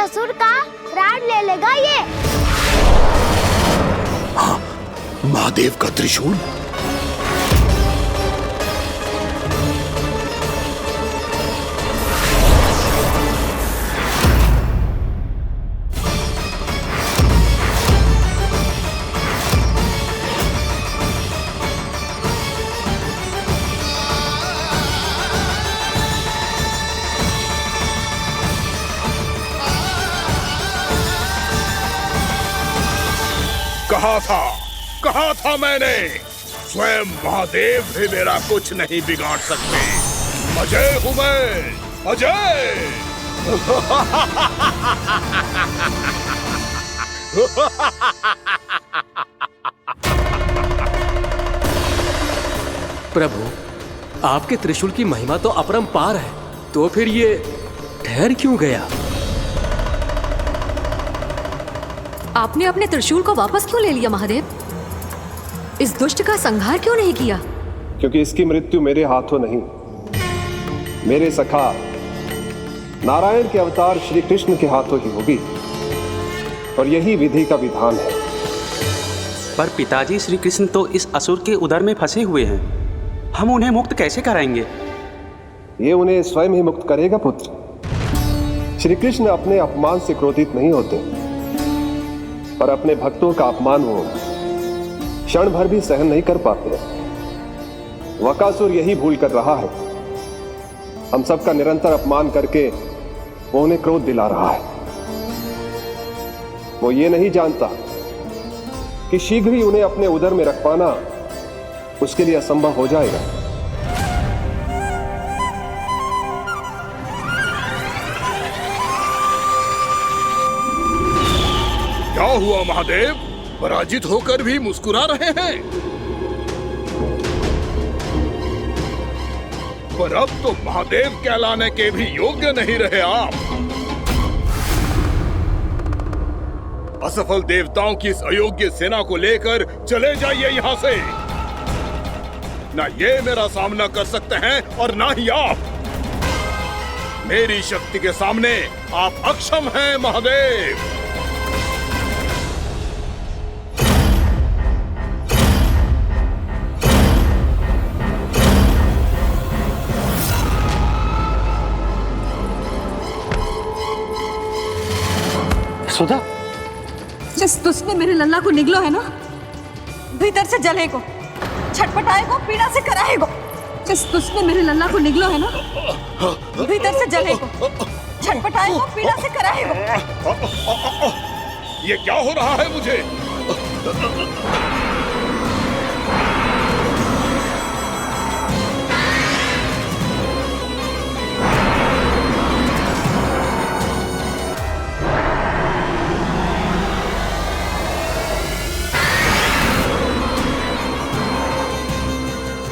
असुर का प्राण ले लेगा ये। हाँ, महादेव का त्रिशूल। कहा था मैंने, स्वयं महादेव भी मेरा कुछ नहीं बिगाड़ सकते। अजय हूं मैं, अजय। प्रभु, आपके त्रिशूल की महिमा तो अपरंपार है, तो फिर ये ठहर क्यों गया? आपने अपने त्रिशूल को वापस क्यों ले लिया महादेव? इस दुष्ट का संहार क्यों नहीं किया? क्योंकि इसकी मृत्यु मेरे हाथों नहीं, मेरे सखा नारायण के अवतार श्री कृष्ण के हाथों ही होगी, और यही विधि का विधान है। पर पिताजी, श्री कृष्ण तो इस असुर के उदर में फंसे हुए हैं, हम उन्हें मुक्त कैसे कराएंगे? ये उन्हें स्वयं ही मुक्त करेगा पुत्र। श्री कृष्ण अपने अपमान से क्रोधित नहीं होते, पर अपने भक्तों का अपमान वो क्षण भर भी सहन नहीं कर पाते। वकासुर यही भूल कर रहा है, हम सबका निरंतर अपमान करके वो उन्हें क्रोध दिला रहा है। वो ये नहीं जानता कि शीघ्र ही उन्हें अपने उदर में रख पाना उसके लिए असंभव हो जाएगा। क्या हुआ महादेव, पराजित होकर भी मुस्कुरा रहे हैं? पर अब तो महादेव कहलाने के भी योग्य नहीं रहे आप। असफल देवताओं की इस अयोग्य सेना को लेकर चले जाइए यहाँ से। ना ये मेरा सामना कर सकते हैं और ना ही आप। मेरी शक्ति के सामने आप अक्षम हैं महादेव। सुधा, जिस दुष्ट ने मेरे लल्ला को निगलो है ना, भीतर से जलेगो, छटपटाएगो, पीड़ा से कराएगो। जिस दुष्ट ने मेरे लल्ला को निगलो है ना, भीतर से जलेगो, छटपटाएगो, पीड़ा से कराएगो। ये क्या हो रहा है मुझे?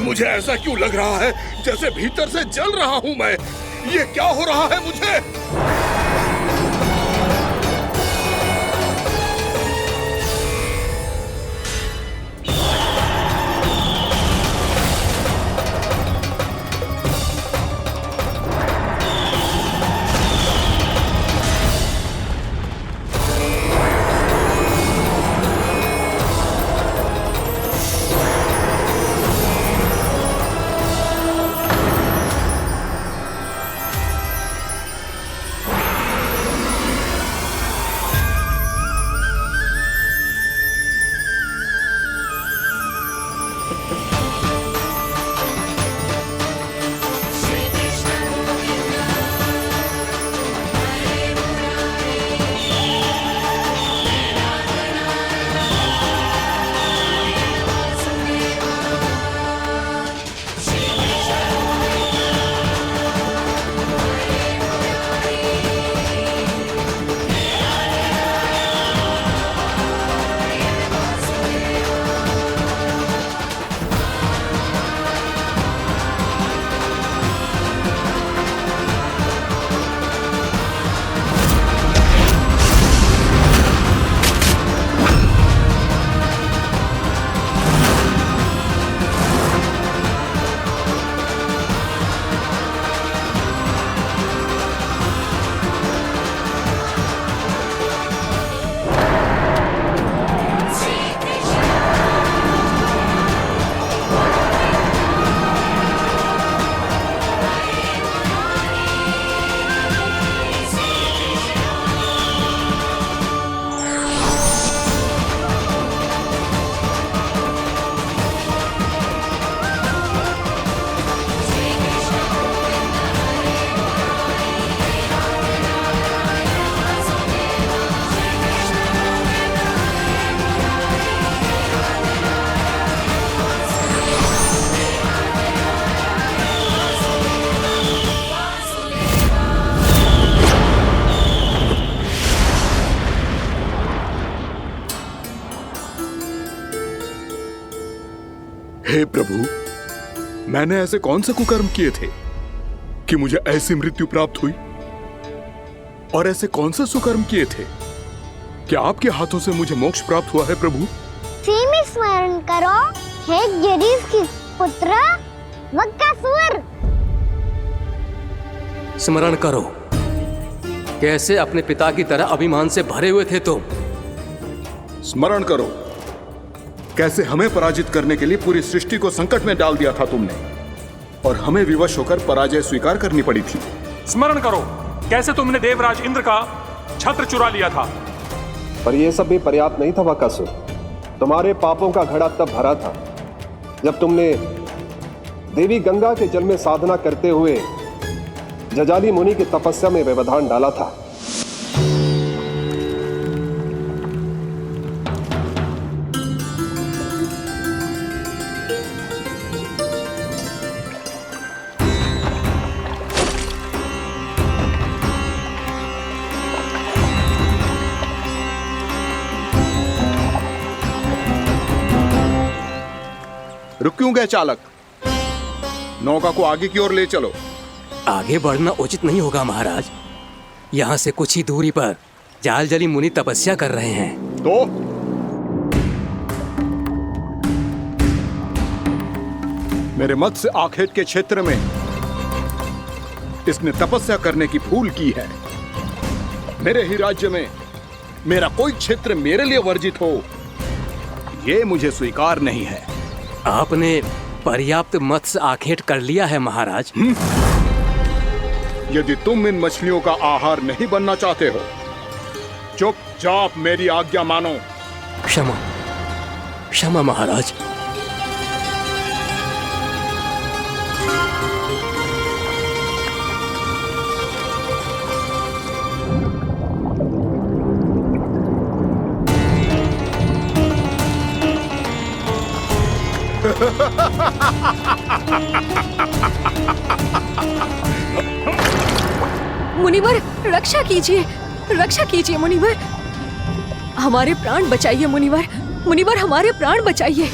मुझे ऐसा क्यों लग रहा है जैसे भीतर से जल रहा हूं मैं। ये क्या हो रहा है मुझे? हे प्रभु, मैंने ऐसे कौन से कुकर्म किए थे कि मुझे ऐसी मृत्यु प्राप्त हुई? और ऐसे कौन से सुकर्म किए थे कि आपके हाथों से मुझे मोक्ष प्राप्त हुआ है प्रभु? सीमी स्मरण करो, हे जरीस की पुत्र वक्कासुर। स्मरण करो, कैसे अपने पिता की तरह अभिमान से भरे हुए थे तुम। स्मरण करो, कैसे हमें पराजित करने के लिए पूरी सृष्टि को संकट में डाल दिया था तुमने, और हमें विवश होकर पराजय स्वीकार करनी पड़ी थी। स्मरण करो, कैसे तुमने देवराज इंद्र का छत्र चुरा लिया था। पर यह सब भी पर्याप्त नहीं था वक्कासुर। तुम्हारे पापों का घड़ा तब भरा था जब तुमने देवी गंगा के जल में साधना करते हुए जजाली मुनि की तपस्या में व्यवधान डाला था। रुक क्यों गए चालक? नौका को आगे की ओर ले चलो। आगे बढ़ना उचित नहीं होगा महाराज। यहाँ से कुछ ही दूरी पर जालजली मुनि तपस्या कर रहे हैं। तो मेरे मत्स्य आखेट के क्षेत्र में इसने तपस्या करने की भूल की है। मेरे ही राज्य में मेरा कोई क्षेत्र मेरे लिए वर्जित हो, यह मुझे स्वीकार नहीं है। आपने पर्याप्त मत्स्य आखेट कर लिया है महाराज। यदि तुम इन मछलियों का आहार नहीं बनना चाहते हो, चुपचाप मेरी आज्ञा मानो। क्षमा, क्षमा महाराज। मुनिवर, रक्षा कीजिए, रक्षा कीजिए मुनिवर। हमारे प्राण बचाइए मुनिवर, मुनिवर हमारे प्राण बचाइए।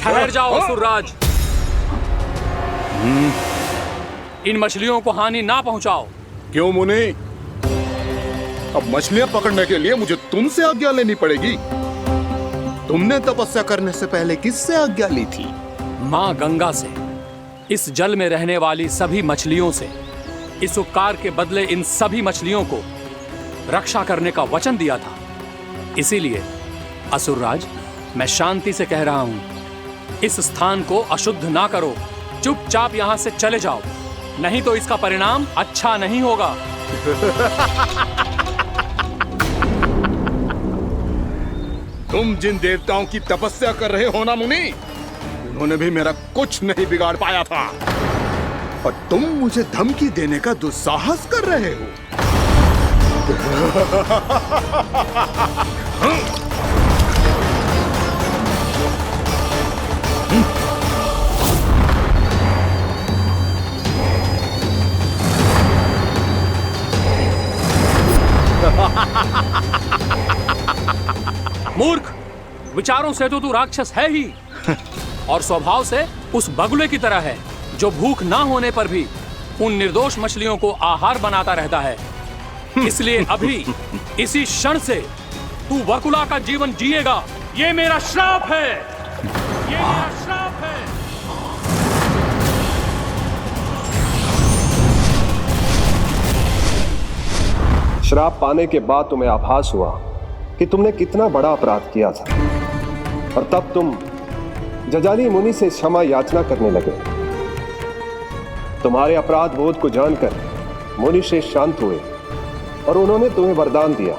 ठहर जाओ असुरराज, इन मछलियों को हानि ना पहुंचाओ। क्यों मुनि? अब मछलियां पकड़ने के लिए मुझे तुमसे आज्ञा लेनी पड़ेगी। तुमने तपस्या करने से पहले किससे आज्ञा ली थी? मां गंगा से, इस जल में रहने वाली सभी मछलियों से। इस उपकार के बदले इन सभी मछलियों को रक्षा करने का वचन दिया था। इसीलिए असुरराज, मैं शांति से कह रहा हूं, इस स्थान को अशुद्ध ना करो। चुपचाप यहां से चले जाओ, नहीं तो इसका परिणाम अच्छा नहीं होगा। तुम जिन देवताओं की तपस्या कर रहे हो ना मुनि, उन्होंने भी मेरा कुछ नहीं बिगाड़ पाया था, और तुम मुझे धमकी देने का दुस्साहस कर रहे हो। मूर्ख, विचारों से तो तू राक्षस है ही, और स्वभाव से उस बगुले की तरह है जो भूख ना होने पर भी उन निर्दोष मछलियों को आहार बनाता रहता है। इसलिए अभी इसी क्षण से तू वकुला का जीवन जिएगा। ये मेरा श्राप है, ये मेरा श्राप है। श्राप पाने के बाद तुम्हें आभास हुआ कि तुमने कितना बड़ा अपराध किया था, और तब तुम जजाली मुनि से क्षमा याचना करने लगे। तुम्हारे अपराध बोध को जानकर मुनि श्रेष्ठ शांत हुए और उन्होंने तुम्हें वरदान दिया।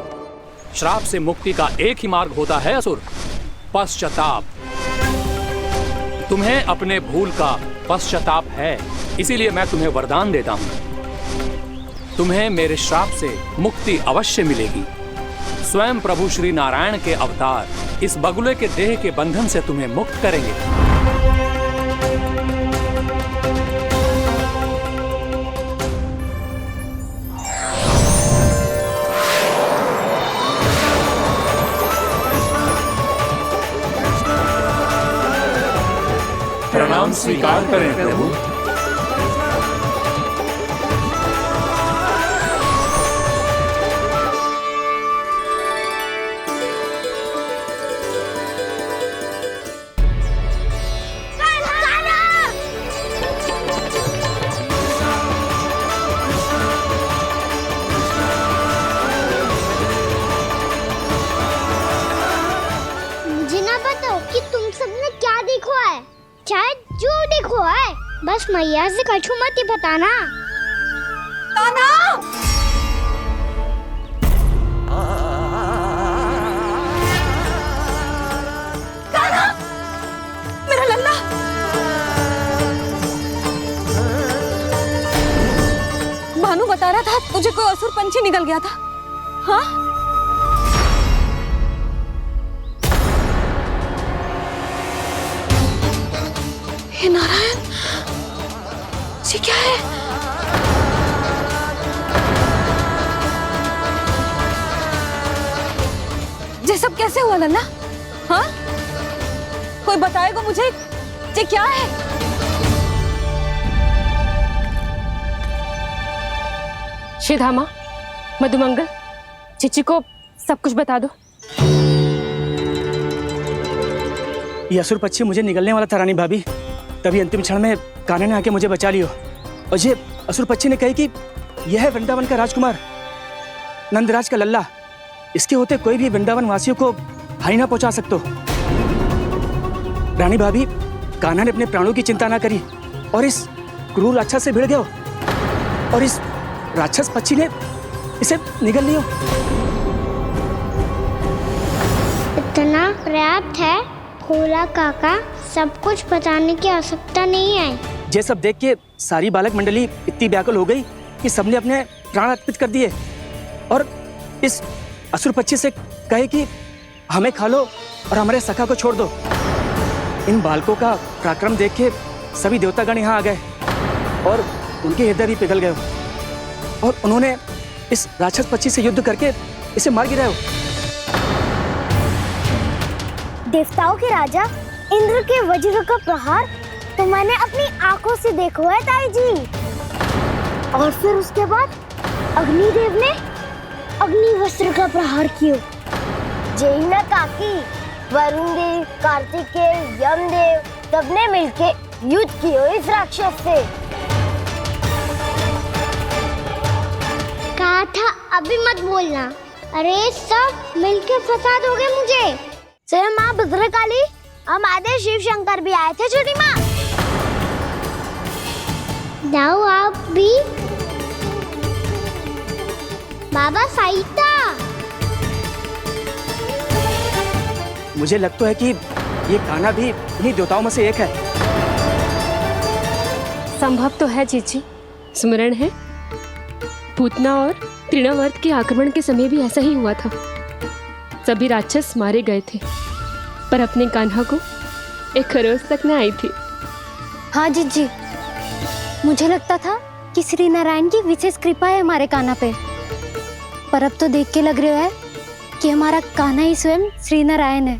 श्राप से मुक्ति का एक ही मार्ग होता है असुर, पश्चाताप। तुम्हें अपने भूल का पश्चाताप है, इसीलिए मैं तुम्हें वरदान देता हूं। तुम्हें मेरे श्राप से मुक्ति अवश्य मिलेगी। स्वयं प्रभु श्री नारायण के अवतार इस बगुले के देह के बंधन से तुम्हें मुक्त करेंगे। प्रणाम स्वीकार करें प्रभु। मुझे ना बताओ कि तुम सबने क्या देखा है, चाहे जो देखो है, बस मैया से कछु मत ही बताना। कान्हा! कान्हा! मेरा लल्ला! भानु बता रहा था तुझे कोई असुर पंछी निकल गया था। हाँ? हे नारायण, ये क्या है? ये सब कैसे हुआ लल्ला? हाँ? कोई बताएगा मुझे ये क्या है? श्रीधामा, मधुमंगल, चिची को सब कुछ बता दो। ये असुर पक्षी मुझे निगलने वाला था रानी भाभी, तभी अंतिम क्षण में कान्हा ने आके मुझे बचा लियो। और ये असुर पक्षी ने कही कि यह है वृंदावन का राजकुमार, नंदराज का लल्ला। इसके होते कोई भी वृंदावन वासियों को हानि ना पहुंचा सकते। रानी भाभी, कान्हा ने अपने प्राणों की चिंता ना करी और इस क्रूर राक्षस से भिड़ गयो और इस राक्षस पक्षी ने इसे निगल लियो। इतना पर्याप्त है खोला काका, सब कुछ बताने की आवश्यकता नहीं है। ये सब देख के सारी बालक मंडली इतनी व्याकुल हो गई कि सबने अपने प्राण अर्पित कर दिए और इस असुर पक्षी से कहे कि हमें खा लो और हमारे सखा को छोड़ दो। इन बालकों का पराक्रम देख के सभी देवतागण यहाँ आ गए और उनके हृदय भी पिघल गए और उन्होंने इस राक्षस पक्षी से युद्ध करके इसे मार गिराया। देवताओं के राजा इंद्र के वज्र का प्रहार तो मैंने अपनी आंखों से देखा है ताई जी। और फिर उसके बाद अग्निदेव ने अग्निवस्त्र का प्रहार किया। जय ना काकी, वरुण देव, कार्तिकेय, यमदेव सबने मिलके युद्ध किया इस राक्षस से। कहा था अभी मत बोलना। अरे सब मिलके फंसा दोगे मुझे। जय माँ भद्रकाली, हमारे शिव शंकर भी आए थे छोटी माँ। जाओ आप भी। बाबा साईता, मुझे लगता है कि ये कान्हा भी इन्हीं देवताओं में से एक है। संभव तो है चीची, स्मरण है पूतना और तृणावर्त के आक्रमण के समय भी ऐसा ही हुआ था। सभी राक्षस मारे गए थे पर अपने कान्हा को एक खरोच तक न आई थी। हाँ जीजी, मुझे लगता था कि श्री नारायण की विशेष कृपा है हमारे कान्हा पे, पर अब तो देख के लग रहा है कि हमारा कान्हा ही स्वयं श्री नारायण है।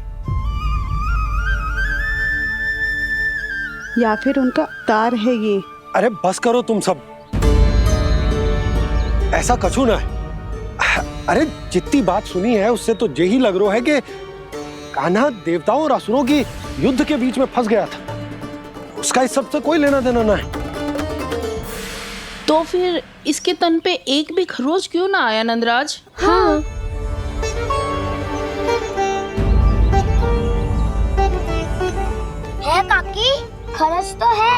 या फिर उनका अवतार है ये। अरे बस करो तुम सब, ऐसा कछु ना है। अरे जितनी बात सुनी है उससे तो यही लग रहा है कि कान्हा देवताओं और असुरों की युद्ध के बीच में फंस गया था। उसका इस सब से कोई लेना देना ना है। तो फिर इसके तन पे एक भी खरोच क्यों ना आया नंदराज? हाँ, है काकी, खरच तो है।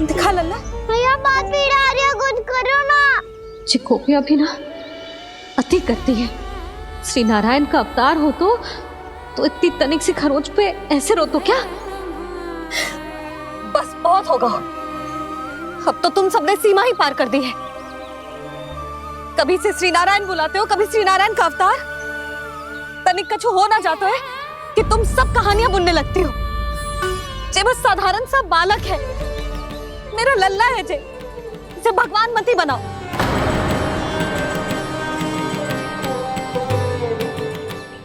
दिखा लल्ला। भैया बात पीड़ा आ रही है, कुछ करो ना। चिकोपिया भी ना अति करती है। श्री नारायण का अवतार हो तो इतनी तनिक सी खरोच पे ऐसे रो तो क्या? बस बहुत होगा। अब तो तुम सबने सीमा ही पार कर दी है। कभी से श्री नारायण बुलाते हो, कभी श्री नारायण का अवतार। तनिक कछु हो ना जाता है कि तुम सब कहानियां बुनने लगती हो। जे बस साधारण सा बालक है, मेरा लल्ला है जे, इसे भगवान मती बनाओ।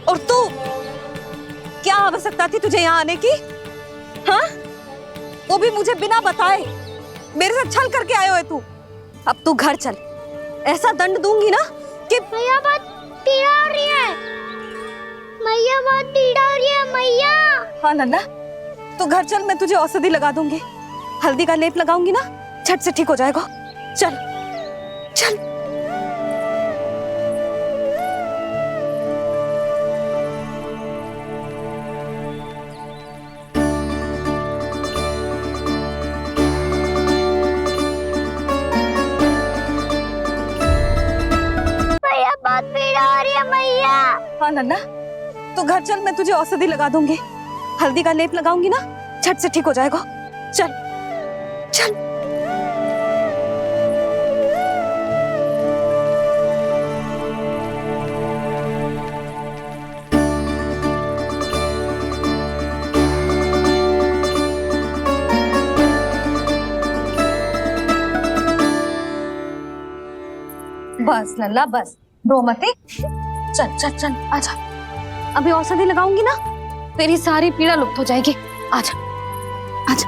और तू, क्या आवश्यकता थी तुझे यहाँ आने की? हाँ, वो भी मुझे बिना बताए। मेरे से छल करके आयो है तू। अब तू घर चल, ऐसा दंड दूंगी ना कि मैया बहुत पीड़ा हो रही है, मैया बहुत पीड़ा हो रही है मैया। हाँ लल्ला, तू घर चल, मैं तुझे औषधि लगा दूंगी। हल्दी का लेप लगाऊंगी ना, झट से ठीक हो जाएगा। चल चल। मैया बहुत पीड़ा हो रही है मैया। हाँ लल्ला, तू घर चल, मैं तुझे औषधि लगा दूंगी। हल्दी का लेप लगाऊंगी ना, झट से ठीक हो जाएगा। चल चल। बस लल्ला बस, रो मत। चल चल चल, आजा। अभी औषधि लगाऊंगी ना, तेरी सारी पीड़ा लुप्त हो जाएगी। आजा आजा,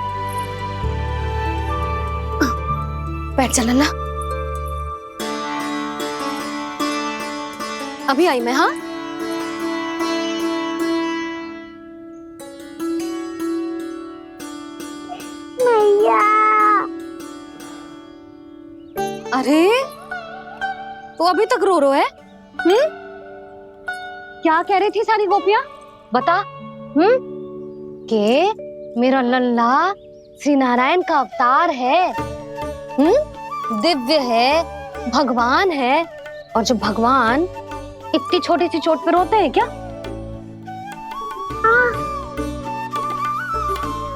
बैठ जा लल्ला। अभी आई मैं। हाँ, मैया। अरे तू अभी तक रो रो है? क्या कह रही थी सारी गोपियां? बता। के मेरा लल्ला श्री नारायण का अवतार है, दिव्य है, भगवान है। और जब भगवान इतनी छोटी सी चोट पे रोते हैं क्या?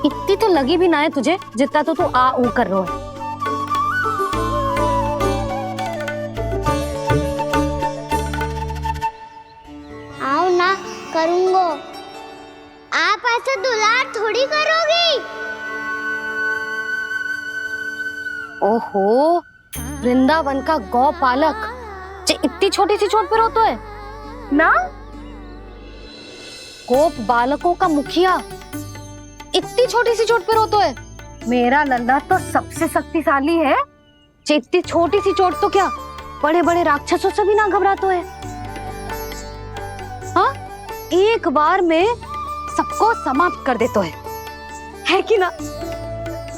इतनी तो लगी भी ना है तुझे, जितना तो तू आ ऊ कर रो है। आओ ना, करूंगो। आप ऐसा दुलार थोड़ी करोगी। ओहो, वृंदावन का गौपालक जे इतनी छोटी सी चोट पे रोता है ना? गोप बालकों का मुखिया इतनी छोटी सी चोट पे रोता है? मेरा लल्ला तो सबसे शक्तिशाली है। जे इतनी छोटी सी चोट तो क्या, बड़े बड़े राक्षसों से भी ना घबराता है। हाँ, एक बार में सबको समाप्त कर देता है कि ना?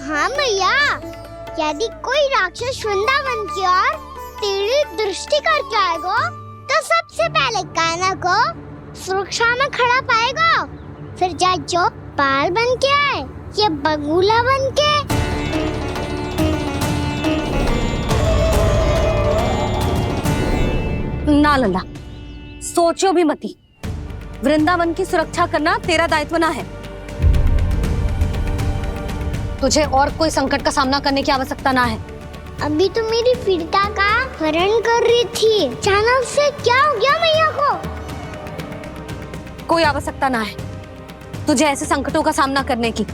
हाँ मैया, यदि कोई राक्षस वृंदावन की ओर टेढ़ी दृष्टि करके आएगा, तो सबसे पहले कान्हा को सुरक्षा में खड़ा पाएगा। फिर चाहे जो बाल बन के आए या बगुला बन के। ना लल्ला, सोचो भी मती। वृंदावन की सुरक्षा करना तेरा दायित्व ना है। तुझे और कोई संकट का सामना करने की आवश्यकता ना है। अभी तो मेरी पीड़िता का हरण कर रही थी, अचानक से क्या हो गया मैया को? कोई आवश्यकता ना है तुझे ऐसे संकटों का सामना करने की।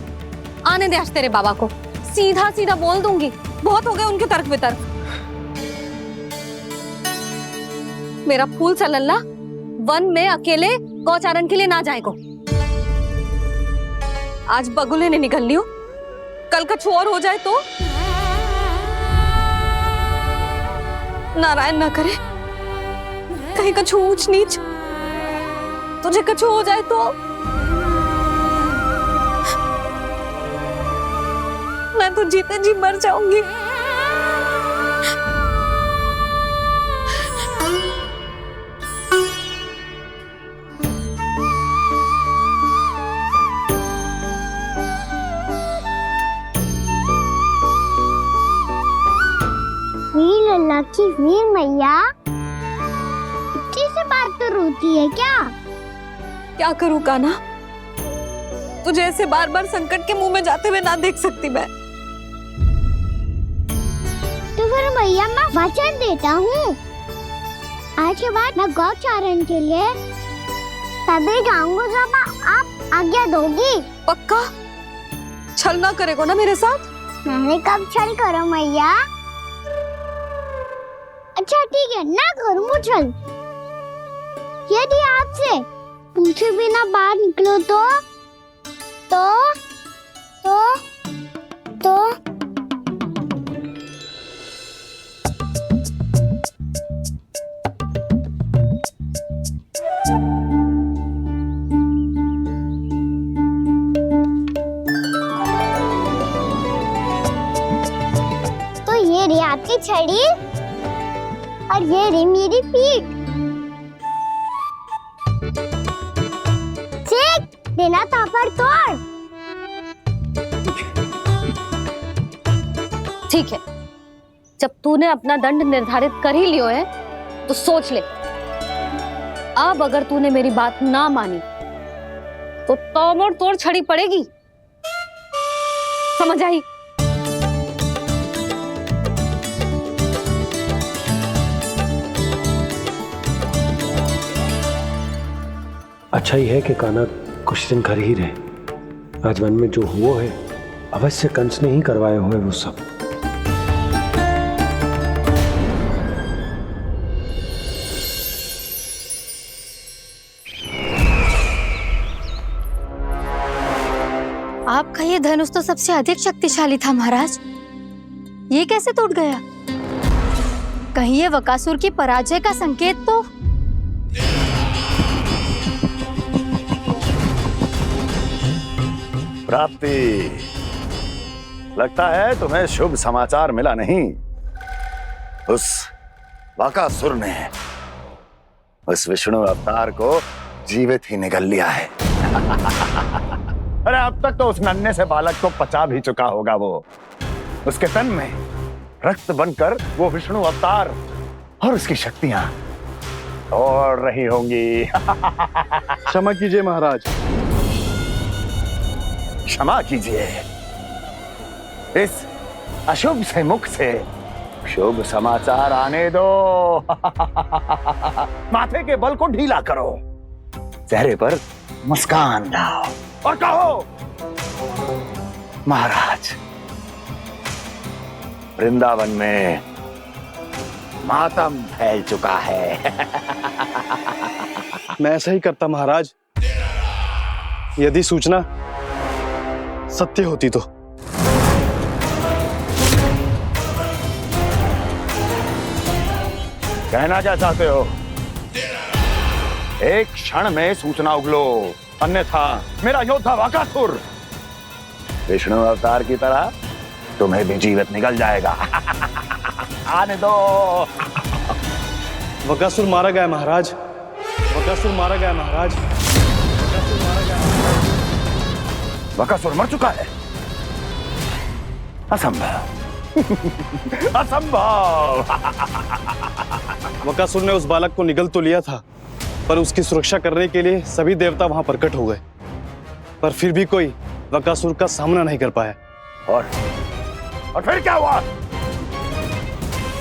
आने दे आज तेरे बाबा को, सीधा सीधा बोल दूंगी। बहुत हो गए उनके तर्क वितर्क। मेरा फूल सा लल्ला वन में अकेले गौचारण के लिए ना जाएगो। आज बगुले ने निकल लियो, कल कछु और हो जाए तो? नारायण ना करे, कहीं कछु ऊंच नीच तुझे कछु हो जाए तो? मैं तो जीते जी मर जाऊंगी। वीर लल्ला की वीर मैया इतनी सी बात तो रोती है क्या? क्या करूं कान्हा, तुझे ऐसे बार बार संकट के मुंह में जाते हुए ना देख सकती मैं। तो फिर मैया मैं वचन देता हूँ, आज के बाद मैं गौचारण के लिए तभी जाऊंगा जब आप आज्ञा दोगी। पक्का छल ना करेगा ना मेरे साथ? मैंने कब छल करो मैया? अच्छा ठीक है, ना करूँ छल। यदि आपसे पूछे बिना बाहर निकलो तो ये रही आपकी छड़ी और ये रही मेरी पीठ। ठीक देना था पर तोड़। ठीक है, जब तूने अपना दंड निर्धारित कर ही लियो है तो सोच ले, अब अगर तूने मेरी बात ना मानी तो तोड़ तोड़ छड़ी पड़ेगी, समझ आई? अच्छा ही है कि कान्हा कुछ दिन घर ही रहे। आज वन में जो हुआ है अवश्य कंस ने ही करवाए हुए वो सब। आपका ये धनुष तो सबसे अधिक शक्तिशाली था महाराज, ये कैसे टूट गया? कहीं ये बकासुर की पराजय का संकेत तो? प्राप्ति, लगता है तुम्हें शुभ समाचार मिला नहीं। उस बकासुर ने उस विष्णु अवतार को जीवित ही निगल लिया है। अरे अब तक तो उस नन्हे से बालक को पचा भी चुका होगा वो। उसके तन में रक्त बनकर वो विष्णु अवतार और उसकी शक्तियां दौड़ रही होंगी। क्षमा कीजिए महाराज। क्षमा कीजिए, इस अशुभ से मुख से शुभ समाचार आने दो। माथे के बल को ढीला करो, चेहरे पर मुस्कान लाओ और कहो, महाराज, वृंदावन में मातम फैल चुका है। मैं ऐसा ही करता महाराज, यदि सूचना सत्य होती तो। कहना क्या चाहते हो? एक क्षण में सूचना उगलो, अन्यथा मेरा योद्धा बकासुर विष्णु अवतार की तरह तुम्हें भी जीवित निकल जाएगा। आने दो। बकासुर मारा गया महाराज, बकासुर मारा गया महाराज, बकासुर मारा गया। बकासुर मर चुका है? असंभव। असंभव। बकासुर ने उस बालक को निगल तो लिया था, पर उसकी सुरक्षा करने के लिए सभी देवता वहां प्रकट हो गए, पर फिर भी कोई बकासुर का सामना नहीं कर पाया। और फिर क्या हुआ?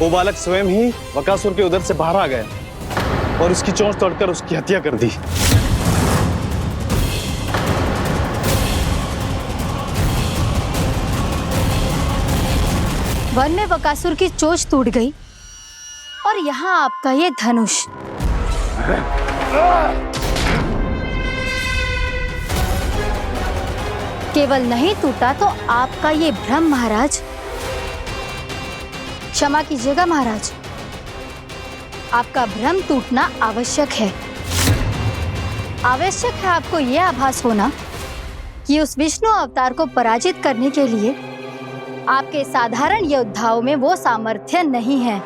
वो बालक स्वयं ही बकासुर के उदर से बाहर आ गया और उसकी चोंच तोड़कर उसकी हत्या कर दी। वन में बकासुर की चोंच टूट गई और यहाँ आपका ये धनुष। केवल नहीं टूटा तो आपका ये भ्रम महाराज। क्षमा कीजिएगा महाराज, आपका भ्रम टूटना आवश्यक है। आवश्यक है आपको यह आभास होना कि उस विष्णु अवतार को पराजित करने के लिए आपके साधारण योद्धाओं में वो सामर्थ्य नहीं है।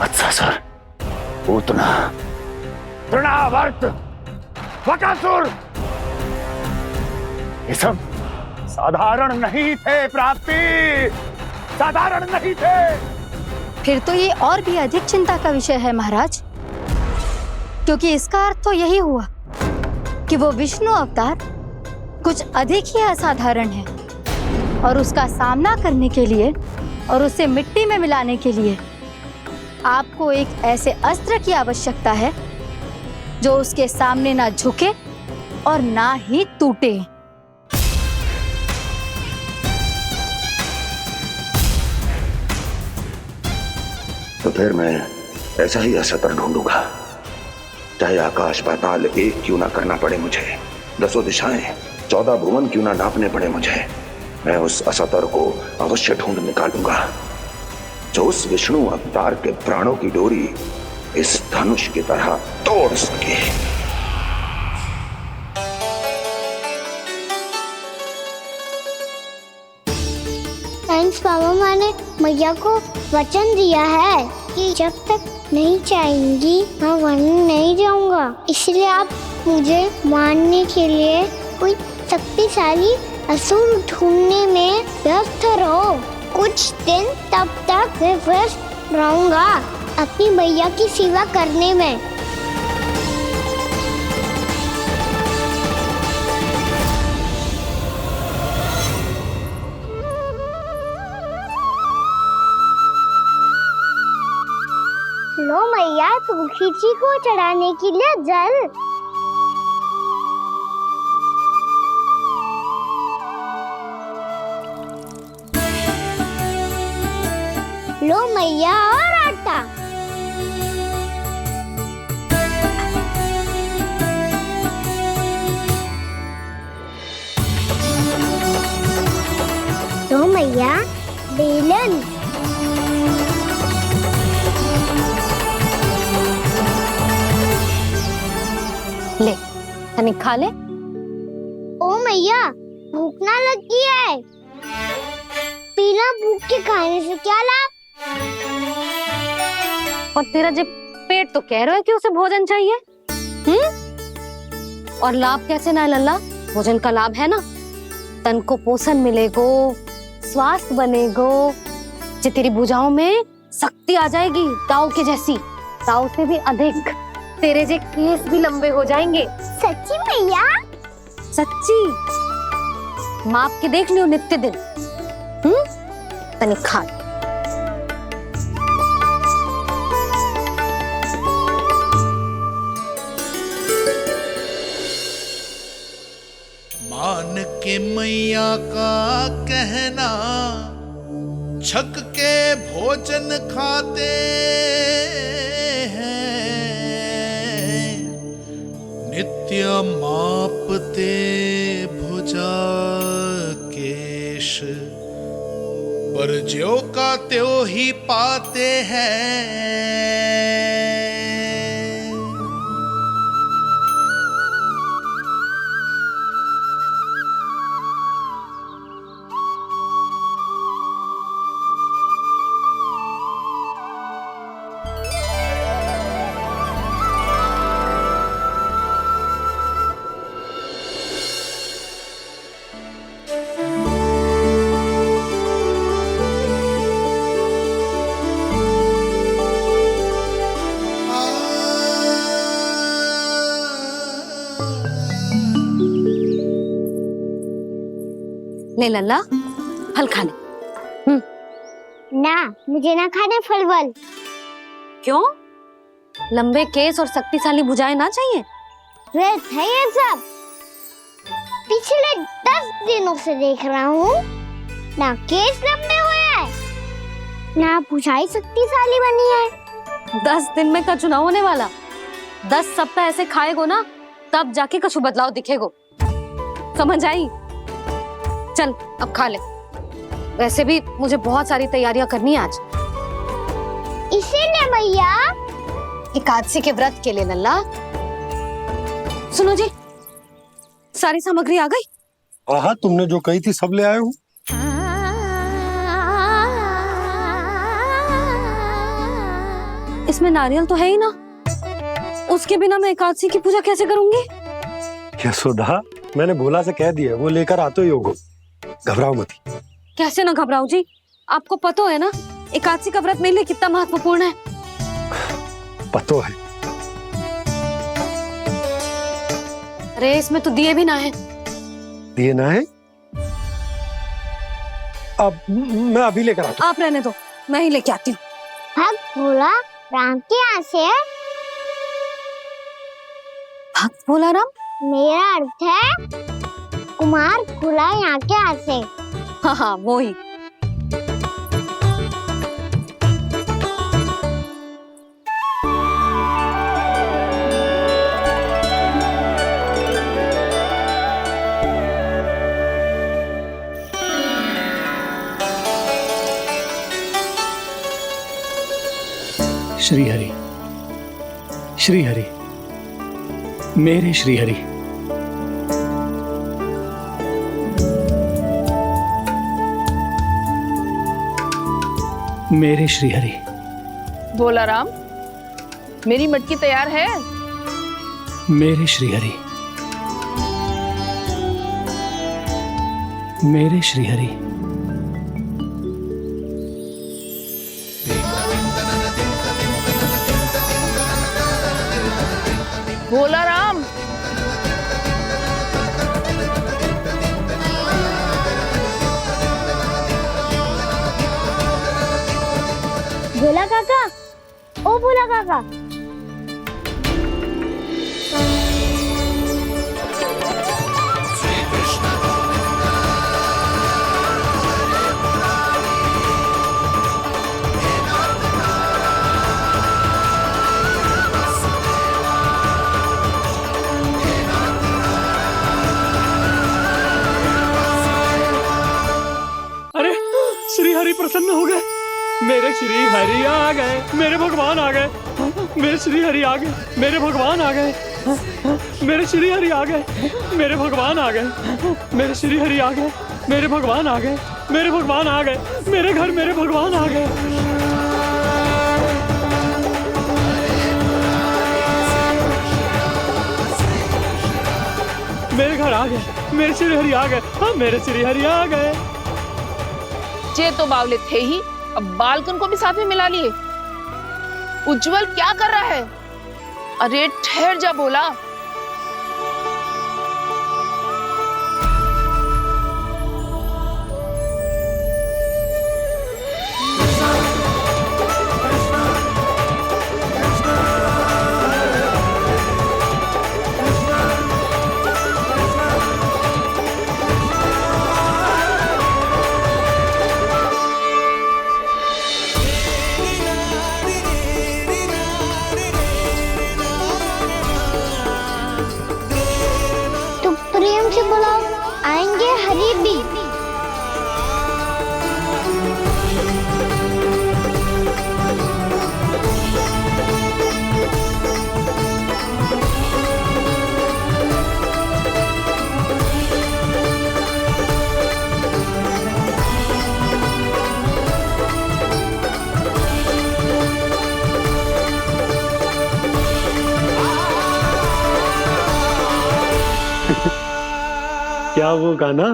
अच्छा सर, पूतना, तृणावर्त, बकासुर, ये सब साधारण नहीं थे प्राप्ति, साधारण नहीं थे। फिर तो ये और भी अधिक चिंता का विषय है महाराज, क्योंकि इसका अर्थ तो यही हुआ कि वो विष्णु अवतार कुछ अधिक ही असाधारण है और उसका सामना करने के लिए और उसे मिट्टी में मिलाने के लिए आपको एक ऐसे अस्त्र की आवश्यकता है जो उसके सामने ना झुके और ना ही टूटे। तो फिर मैं ऐसा ही अस्त्र ढूंढूंगा, चाहे आकाश पाताल एक क्यों ना करना पड़े मुझे, 10 दिशाएं 14 भुवन क्यों ना नापने पड़े मुझे, मैं उस अस्त्र को अवश्य ढूंढ निकालूंगा जो उस विष्णु अवतार के प्राणों की डोरी इस धनुष की तरह तोड़ सके। थैंक्स पापा, मैंने मैया को वचन दिया है कि जब तक नहीं चाहेंगी मैं वन नहीं जाऊंगा, इसलिए आप मुझे मारने के लिए कोई शक्तिशाली असुर ढूंढने में व्यस्त रहो। कुछ दिन तब तक मैं व्यस्त रहूंगा अपनी मैया की सेवा करने में। लो मैया, तुलसी जी को चढ़ाने के लिए जल। लो मैया, और आटा। लो मैया, बेलन। ले, तनिक खा ले। ओ मैया, भूख ना लगी है। बिना भूख के खाने से क्या लाभ? और तेरा जब पेट तो कह रहा है कि उसे भोजन चाहिए, और लाभ कैसे ना है लल्ला? भोजन का लाभ है ना, तन को पोषण मिलेगो, स्वास्थ्य बनेगो, जो तेरी भुजाओं में शक्ति आ जाएगी, ताऊ के जैसी, ताऊ से भी अधिक। तेरे जे केस भी लंबे हो जाएंगे। सच्ची मैया? सच्ची। माप के देख लियो नित्य दिन। तनिक खा। मान के मैया का कहना, छक के भोजन खाते हैं, नित्य मापते भुजा केश, पर ज्यो का त्यों ही पाते हैं। ले लल्ला, फल खा ले। ना, मुझे ना खाने फल वल। क्यों? लंबे केस और शक्तिशाली भुजाएं ना चाहिए? व्यर्थ है ये सब। पिछले 10 दिनों से देख रहा हूँ, ना केस लंबे हुए हैं, ना भुजाएं शक्तिशाली बनी है। 10 दिन में का चुनाव होने वाला, 10 सप्ताह ऐसे खाएगो ना, तब जाके कछु बदलाव दिखेगो। समझ आई? चल अब खा ले। वैसे भी मुझे बहुत सारी तैयारियां करनी है आज। इसीलिए भैया, एकादशी के व्रत के लिए लल्ला। सुनो जी, सारी सामग्री आ गई? हाँ, तुमने जो कही थी सब ले आए हूँ। इसमें नारियल तो है ही ना, उसके बिना मैं एकादशी की पूजा कैसे करूंगी? यशोदा, मैंने भोला से कह दिया, वो लेकर आते ही होगा, घबराओ मत। कैसे ना घबराओ जी, आपको पता है ना एकादशी का व्रत मेरे लिए कितना महत्वपूर्ण है। पता है। अरे इसमें तो दिए भी ना है। दिए ना है? अब मैं अभी लेकर आता हूँ। आप रहने दो, मैं ही लेके आती हूँ। भक्त भोला राम के यहाँ से है। भक्त भोला राम? मेरा अर्थ है कुमार भोला यहाँ के यहाँ से। हाँ हाँ वो ही। श्री हरि, श्री हरि, मेरे श्री हरि। मेरे श्री हरि। भोला राम, मेरी मटकी तैयार है। मेरे श्री हरि। मेरे श्री हरि। भोला राम, भोला काका, ओ भोला काका। अरे श्री हरि प्रसन्न हो गए। मेरे श्री हरि आ गए, मेरे भगवान आ गए। मेरे श्री हरि आ गए, मेरे भगवान आ गए। मेरे श्री हरि आ गए, मेरे भगवान आ गए। मेरे श्री हरि आ गए, मेरे भगवान आ गए। मेरे भगवान आ गए, मेरे घर मेरे भगवान आ गए। मेरे घर आ गए, मेरे श्री हरि आ गए। हाँ मेरे श्री हरि आ गए। ये तो बावले थे ही, अब बालकन को भी साथ में मिला लिए। उज्जवल क्या कर रहा है? अरे ठहर जा भोला। प्रेम से बुलाओ, आएंगे हरि भी। क्या वो गाना?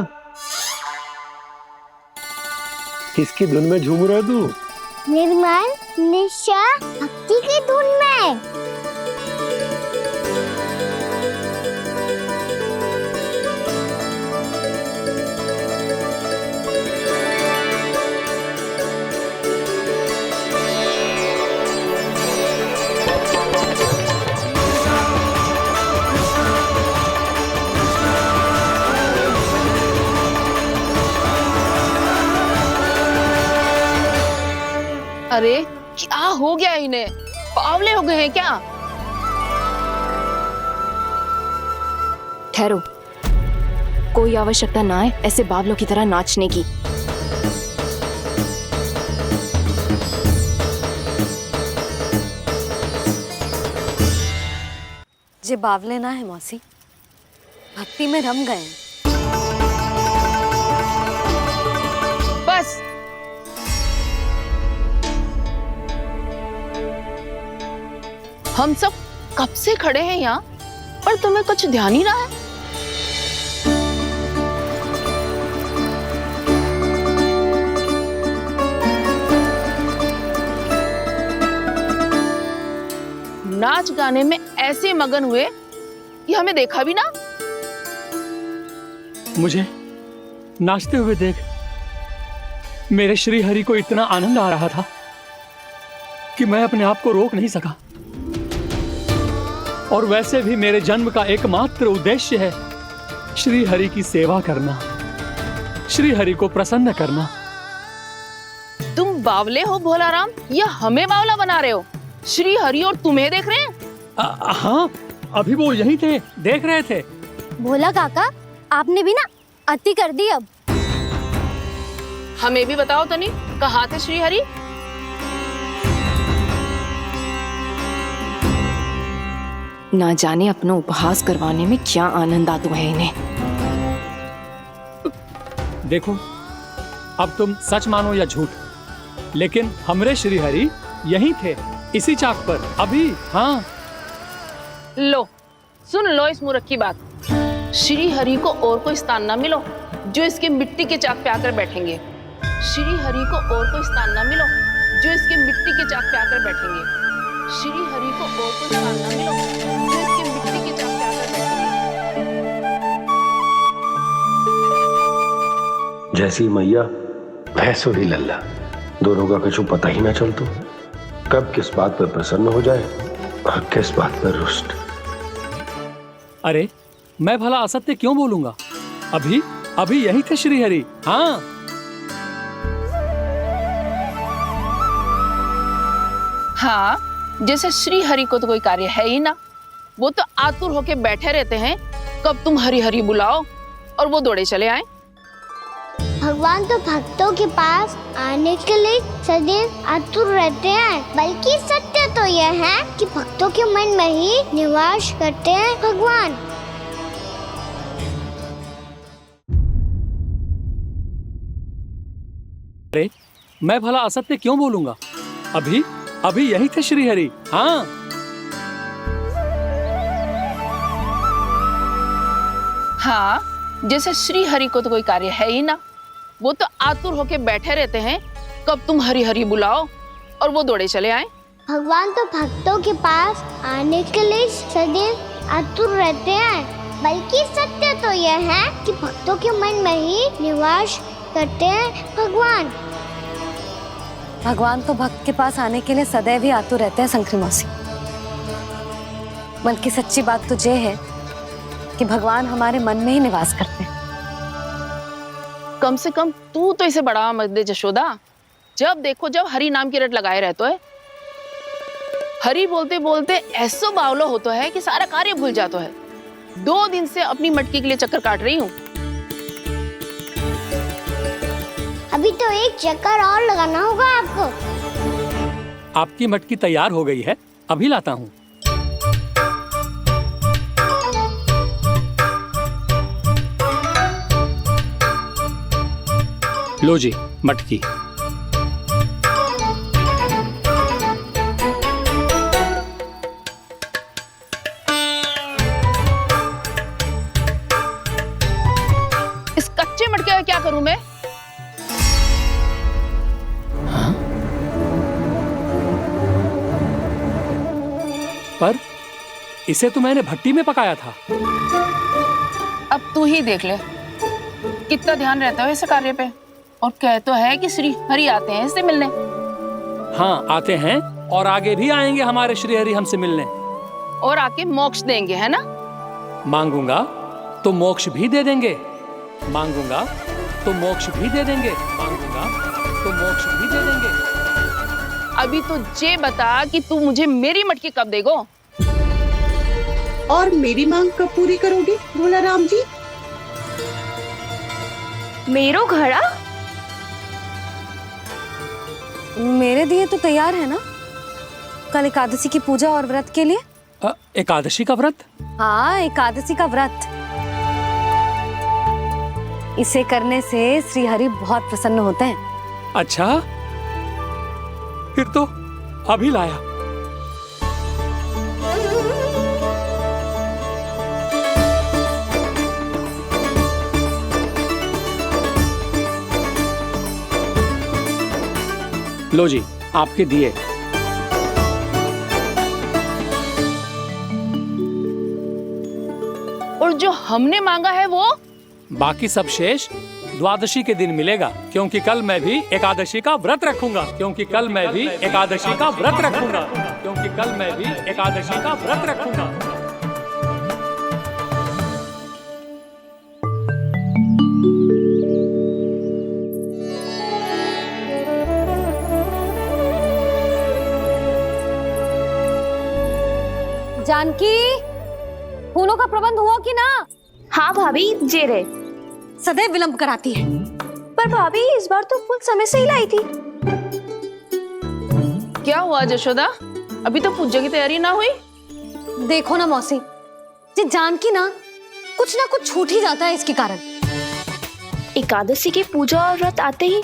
किसकी धुन में झूम रहा तू? निर्मल निशा भक्ति की धुन में। अरे क्या हो गया इन्हें? पावले हो गए हैं क्या? ठहरो, कोई आवश्यकता ना है ऐसे बावलों की तरह नाचने की। जे बावले ना है मौसी, भक्ति में रम गए। बस हम सब कब से खड़े हैं यहाँ, पर तुम्हें कुछ ध्यान ही ना है। नाच गाने में ऐसे मगन हुए कि हमें देखा भी ना। मुझे नाचते हुए देख मेरे श्री हरि को इतना आनंद आ रहा था कि मैं अपने आप को रोक नहीं सका। और वैसे भी मेरे जन्म का एकमात्र उद्देश्य है श्री हरि की सेवा करना, श्री हरि को प्रसन्न करना। तुम बावले हो भोलाराम या हमें बावला बना रहे हो? श्री हरि और तुम्हें देख रहे हैं? हाँ, अभी वो यहीं थे, देख रहे थे। भोला काका, आपने भी ना अति कर दी अब। हमें भी बताओ तनी, कहाँ थे श्री हरि? ना जाने अपना उपहास करवाने में क्या आनंद आता है इन्हें। देखो, अब तुम सच मानो या झूठ, लेकिन हमरे श्री हरि यहीं थे, इसी चाक पर अभी। हाँ, लो सुन लो इस मूर्ख की बात। श्री हरि को और कोई स्थान ना मिलो जो इसके मिट्टी के चाक पे आकर बैठेंगे। श्री हरि को और कोई स्थान ना मिलो जो इसके मिट्टी के चाक पे आकर बैठेंगे। श्री हरि को और कोई स्थान ना मिलो जो इसके मिट्टी के चाक पे आकर बैठेंगे। जैसी मैया भैंसो ही लल्ला, दोनों का कुछ पता ही ना चलतो, कब किस बात पर प्रसन्न हो जाए और किस बात पर रुष्ट। अरे मैं भला असत्य क्यों बोलूंगा? अभी अभी यही थे श्री हरि। हाँ, हाँ, जैसे श्री हरि को तो कोई कार्य है ही ना, वो तो आतुर होके बैठे रहते हैं कब तुम हरि हरि बुलाओ और वो दौड़े चले आए। भगवान तो भक्तों के पास आने के लिए सदैव आतुर रहते हैं, बल्कि सत्य तो यह है कि भक्तों के मन में ही निवास करते हैं भगवान। अरे मैं भला असत्य क्यों बोलूंगा? अभी अभी यही थे श्री हरि। हाँ, हाँ, जैसे श्री हरि को तो कोई कार्य है ही ना, वो तो आतुर होके बैठे रहते हैं कब तुम हरि हरि बुलाओ और वो दौड़े चले आए। भगवान तो भक्तों के पास आने के लिए सदैव आतुर रहते हैं, बल्कि सत्य तो यह है कि भक्तों के मन में ही निवास करते हैं भगवान। भगवान तो भक्त के पास आने के लिए सदैव ही आतुर रहते हैं शंकरी मौसी। बल्कि सच्ची बात तो ये है कि भगवान हमारे मन में ही निवास करते हैं। कम से कम तू तो इसे बढ़ावा मत दे जशोदा। जब देखो जब हरि नाम की रट लगाए रहते है। हरि बोलते बोलते ऐसो बावलो होता है कि सारा कार्य भूल जाता है। 2 दिन से अपनी मटकी के लिए चक्कर काट रही हूँ। अभी तो एक चक्कर और लगाना होगा आपको। आपकी मटकी तैयार हो गई है, अभी लाता हूँ। लो जी मटकी। इस कच्चे मटके का क्या करूं मैं? पर इसे तो मैंने भट्टी में पकाया था। अब तू ही देख ले कितना ध्यान रहता है इस कार्य पे। और कह तो है कि श्री हरि आते हैं इससे मिलने। हाँ, आते हैं और आगे भी आएंगे हमारे श्री हरि हमसे मिलने। और आके मोक्ष देंगे, है ना? मांगूंगा तो मोक्ष भी दे देंगे, मांगूंगा तो मोक्ष भी दे देंगे, मांगूंगा तो मोक्ष भी दे देंगे। अभी तो ये बता कि तू मुझे मेरी मटकी कब देगो? और मेरी मांग कब पूरी करोगे भोलाराम जी? मेरो घड़ा मेरे दिए तो तैयार है ना? कल एकादशी की पूजा और व्रत के लिए। एकादशी का व्रत? हाँ, एकादशी का व्रत। इसे करने से श्री हरि बहुत प्रसन्न होते हैं। अच्छा, फिर तो अभी लाया। लो जी आपके दिए। और जो हमने मांगा है वो? बाकी सब शेष द्वादशी के दिन मिलेगा, क्योंकि कल मैं भी एकादशी का व्रत रखूंगा, क्योंकि कल मैं भी एकादशी का व्रत रखूंगा, क्योंकि कल मैं भी एकादशी का व्रत रखूंगा। जानकी, फूलों का प्रबंध हुआ कि ना? हाँ भाभी, जे रहे। सदैव विलंब कराती है। पर भाभी इस बार तो फूल समय से ही लाई थी। क्या हुआ यशोदा, अभी तो पूजा की तैयारी ना हुई? देखो ना मौसी, ये जानकी ना कुछ छूट ही जाता है इसके कारण। एकादशी की पूजा और व्रत आते ही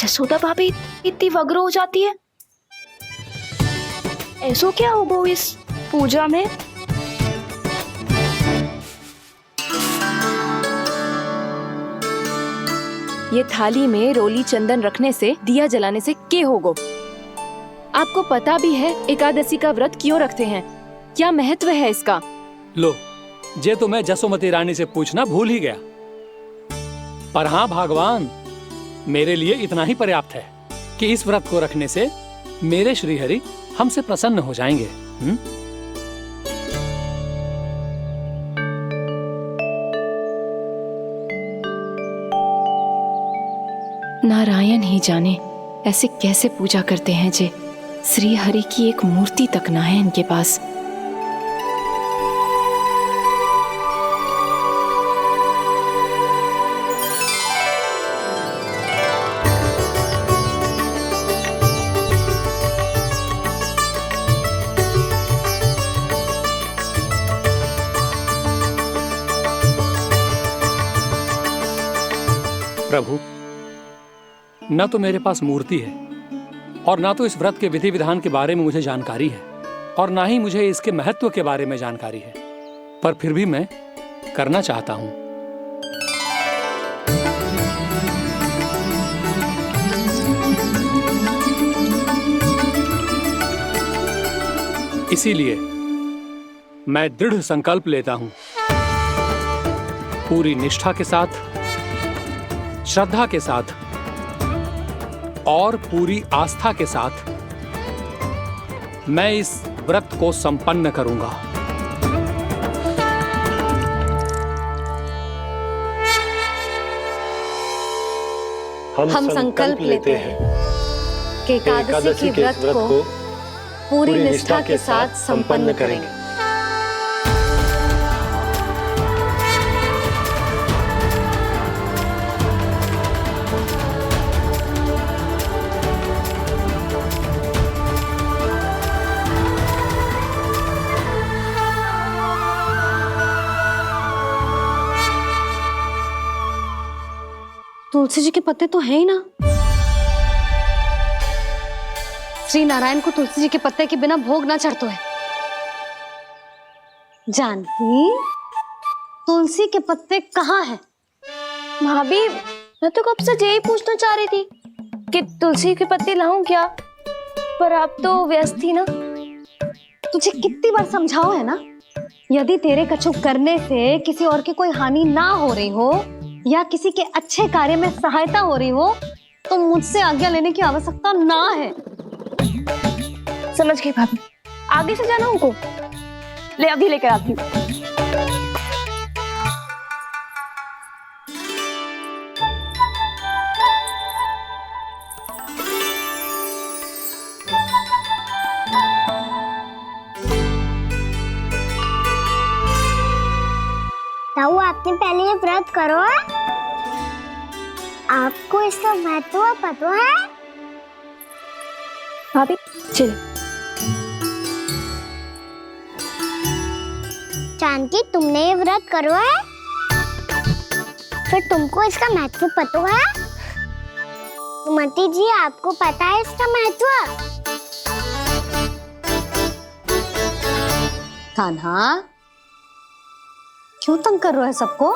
यशोदा भाभी इतनी वग्र हो जाती है। ऐसो क्या होगा इस पूजा में? ये थाली में रोली चंदन रखने से, दिया जलाने से के होगो? आपको पता भी है एकादशी का व्रत क्यों रखते हैं? क्या महत्व है इसका? लो, जे तो मैं जसोमती रानी से पूछना भूल ही गया। पर हाँ भगवान, मेरे लिए इतना ही पर्याप्त है कि इस व्रत को रखने से मेरे श्रीहरि हमसे प्रसन्न हो जाएंगे। नारायण ही जाने ऐसे कैसे पूजा करते हैं जे श्री हरि की एक मूर्ति तक ना है इनके पास। प्रभु, न तो मेरे पास मूर्ति है और ना तो इस व्रत के विधि विधान के बारे में मुझे जानकारी है, और ना ही मुझे इसके महत्व के बारे में जानकारी है, पर फिर भी मैं करना चाहता हूं। इसीलिए मैं दृढ़ संकल्प लेता हूं, पूरी निष्ठा के साथ, श्रद्धा के साथ और पूरी आस्था के साथ मैं इस व्रत को संपन्न करूंगा। हम संकल्प लेते हैं कि एकादशी के व्रत को पूरी निष्ठा के साथ संपन्न करेंगे। तुलसी जी के पत्ते तो हैं ही ना। श्री नारायण को तुलसी जी के पत्ते के बिना भोग ना चढ़तो है। जानकी, तुलसी के पत्ते कहाँ हैं? भाभी, मैं तो कब से यही पूछना चाह रही थी कि तुलसी के पत्ते लाऊं क्या, पर आप तो व्यस्त थी ना। तुझे कितनी बार समझाओ है ना, यदि तेरे कछु करने से किसी और की कोई हानि ना हो रही हो या किसी के अच्छे कार्य में सहायता हो रही हो तो मुझसे आज्ञा लेने की आवश्यकता ना है। समझ गई भाभी, आगे से जाना उनको। ले अभी लेकर आती हूँ। ताऊ, आपने पहले ये व्रत करो है? आपको इसका महत्व पता है? भाभी चल। जानकी, तुमने ये व्रत करो है, फिर तुमको इसका महत्व पता है? सुमति जी, आपको पता है इसका महत्व? कान्हा, क्यों तंग कर रहा है सबको?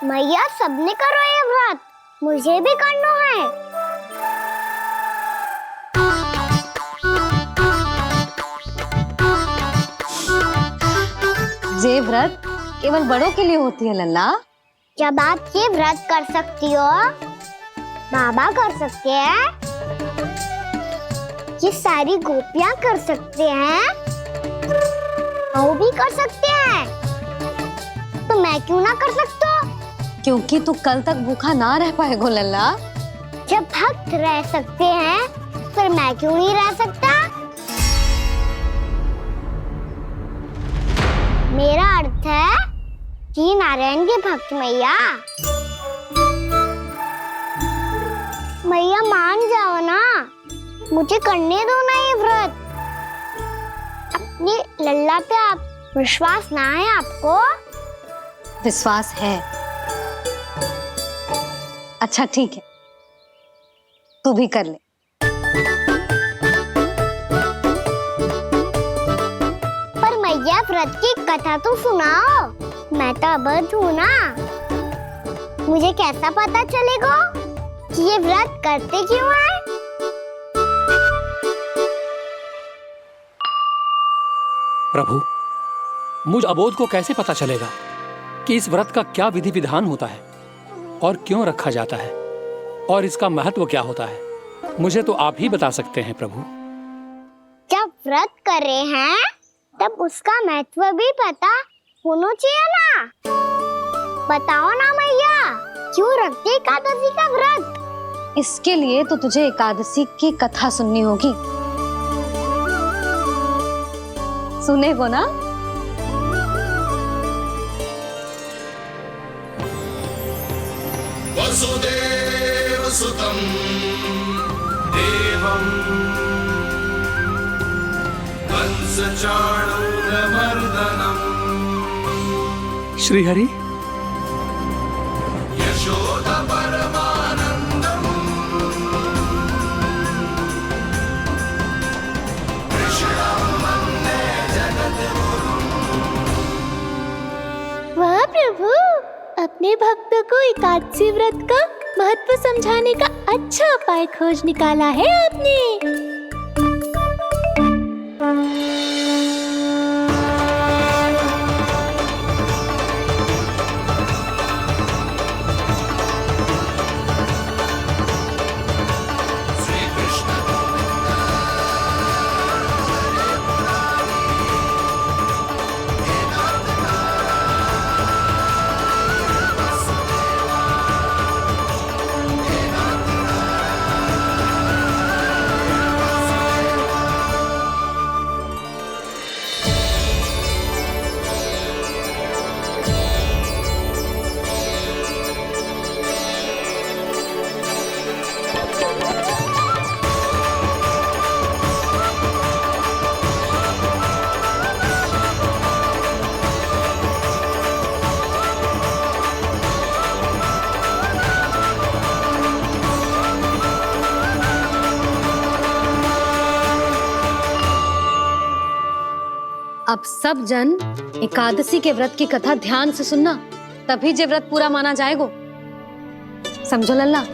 मैया, सबने करो ये व्रत, मुझे भी करना है। ये व्रत केवल बड़ों के लिए होती है लल्ला, जब आप ये व्रत कर सकती हो, बाबा कर सकते हैं, ये सारी गोपियां कर सकते हैं, वो भी कर सकते हैं, तो मैं क्यों ना कर सकता? क्योंकि तू कल तक भूखा ना रह पाएगो लल्ला। जब भक्त रह सकते हैं, फिर मैं क्यों नहीं रह सकता? मेरा अर्थ है कि नारायण के भक्त मैया, मैया मान जाओ ना, मुझे करने दो ना ये व्रत। अपनी लल्ला पे आप विश्वास ना है आपको? विश्वास है। अच्छा ठीक है, तू भी कर ले। पर मैया व्रत की कथा तो सुनाओ, मैं तो अबध हूँ ना। मुझे कैसा पता चलेगा कि ये व्रत करते क्यों हैं? प्रभु, मुझ अबोध को कैसे पता चलेगा कि इस व्रत का क्या विधि विधान होता है और क्यों रखा जाता है और इसका महत्व क्या होता है? मुझे तो आप ही बता सकते हैं प्रभु। जब व्रत कर रहे हैं तब उसका महत्व भी पता होना चाहिए ना। बताओ ना मैया, क्यों रखते एकादशी का व्रत? इसके लिए तो तुझे एकादशी की कथा सुननी होगी। सुने वो ना। वसुदेव सुतं देवं कंस चाणूरमर्दनम् श्रीहरि, यशोदा परमानंदम् कृष्णं वन्दे जगद्गुरुम्। वाह प्रभु, अपने भक्तों को एकादशी व्रत का महत्व समझाने का अच्छा उपाय खोज निकाला है आपने। अब सब जन एकादशी के व्रत की कथा ध्यान से सुनना, तभी जे व्रत पूरा माना जाएगा। समझो लल्ला।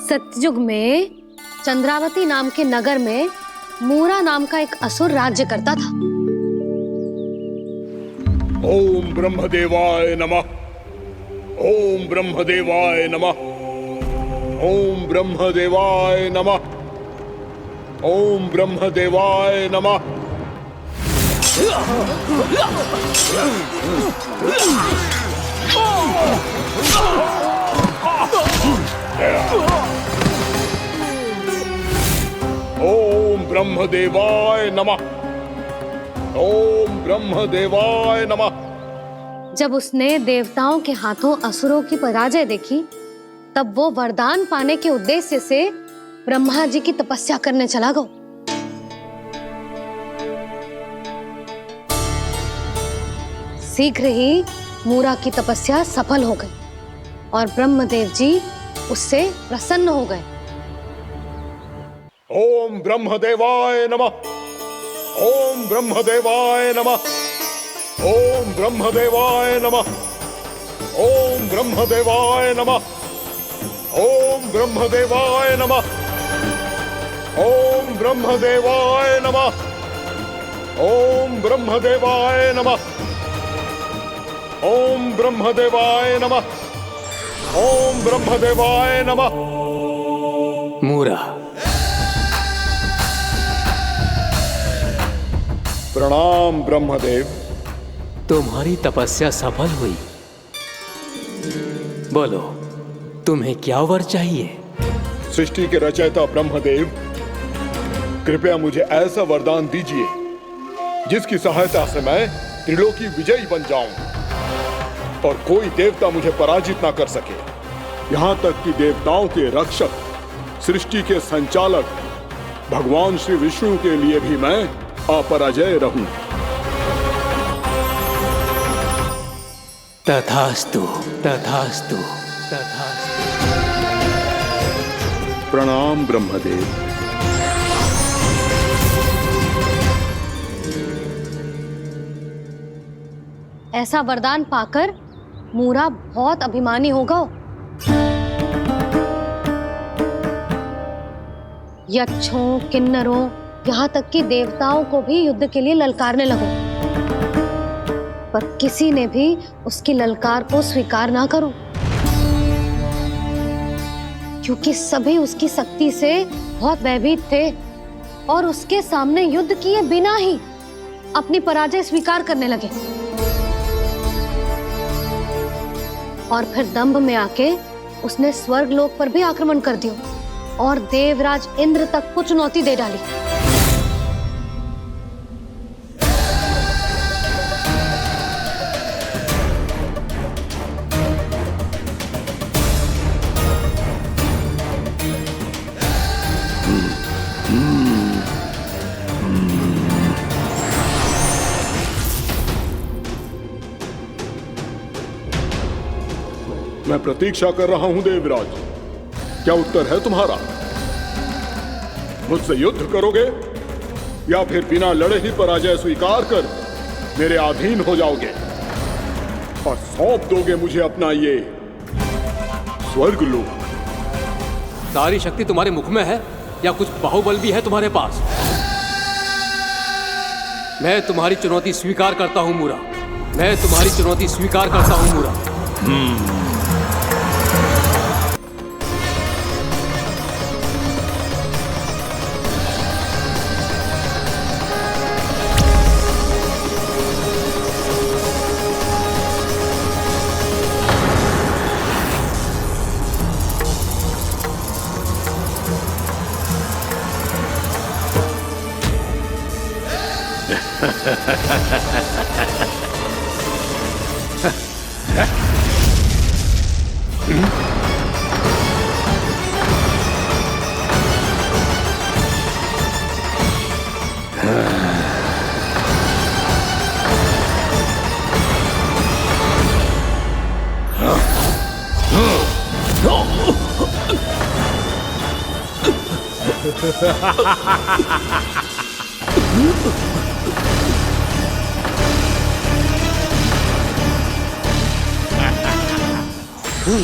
सतयुग में चंद्रावती नाम के नगर में मूरा नाम का एक असुर राज्य करता था। ओम ब्रह्मदेवाय नमः। ओम ब्रह्मदेवाय नमः। ओम ब्रह्मदेवाय नमः। ओम ब्रह्मदेवाय नमः। ओम ब्रह्मदेवाय नमः। ओम ब्रह्मदेवाय नमः। जब उसने देवताओं के हाथों असुरों की पराजय देखी, तब वो वरदान पाने के उद्देश्य से ब्रह्मा जी की तपस्या करने चला गो। शीघ्र ही मूरा की तपस्या सफल हो गई और ब्रह्मदेव जी उससे प्रसन्न हो गए। ओम ब्रह्मदेवाय नमः। ओम ब्रह्मदेवाय नमः। ओम ब्रह्मदेवाय नमः। ओम ब्रह्मदेवाय नमः। ओम ब्रह्मदेवाय नमः। ओम ब्रह्मदेवाय नमः। ओम ब्रह्मदेवाय नमः। ओम ब्रह्मदेवाय नमः। ओम ब्रह्मदेवाय नमः। मूरा, प्रणाम ब्रह्मदेव। तुम्हारी तपस्या सफल हुई। बोलो, तुम्हें क्या वर चाहिए? सृष्टि के रचयिता ब्रह्मदेव, कृपया मुझे ऐसा वरदान दीजिए जिसकी सहायता से मैं त्रिलोकी विजयी बन जाऊं और कोई देवता मुझे पराजित ना कर सके। यहाँ तक कि देवताओं के रक्षक, सृष्टि के संचालक भगवान श्री विष्णु के लिए भी मैं अपराजय रहूं। तथास्तु, तथास्तु, तथास्तु। प्रणाम ब्रह्मदेव। ऐसा वरदान पाकर मूरा बहुत अभिमानी होगा। यक्षों, किन्नरों, यहाँ तक कि देवताओं को भी युद्ध के लिए ललकारने लगो, पर किसी ने भी उसकी ललकार को स्वीकार ना करो, क्योंकि सभी उसकी शक्ति से बहुत भयभीत थे और उसके सामने युद्ध किए बिना ही अपनी पराजय स्वीकार करने लगे और फिर दंभ में आके उसने स्वर्ग लोक पर भी आक्रमण कर दिया और देवराज इंद्र तक को चुनौती दे डाली। मैं प्रतीक्षा कर रहा हूं देवराज। क्या उत्तर है तुम्हारा? मुझसे युद्ध करोगे या फिर बिना लड़े ही पराजय स्वीकार कर मेरे अधीन हो जाओगे और सौंप दोगे मुझे अपना ये स्वर्ग लोक? सारी शक्ति तुम्हारे मुख में है या कुछ बाहुबल भी है तुम्हारे पास? मैं तुम्हारी चुनौती स्वीकार करता हूं मूरा। मैं तुम्हारी चुनौती स्वीकार करता हूं मूरा।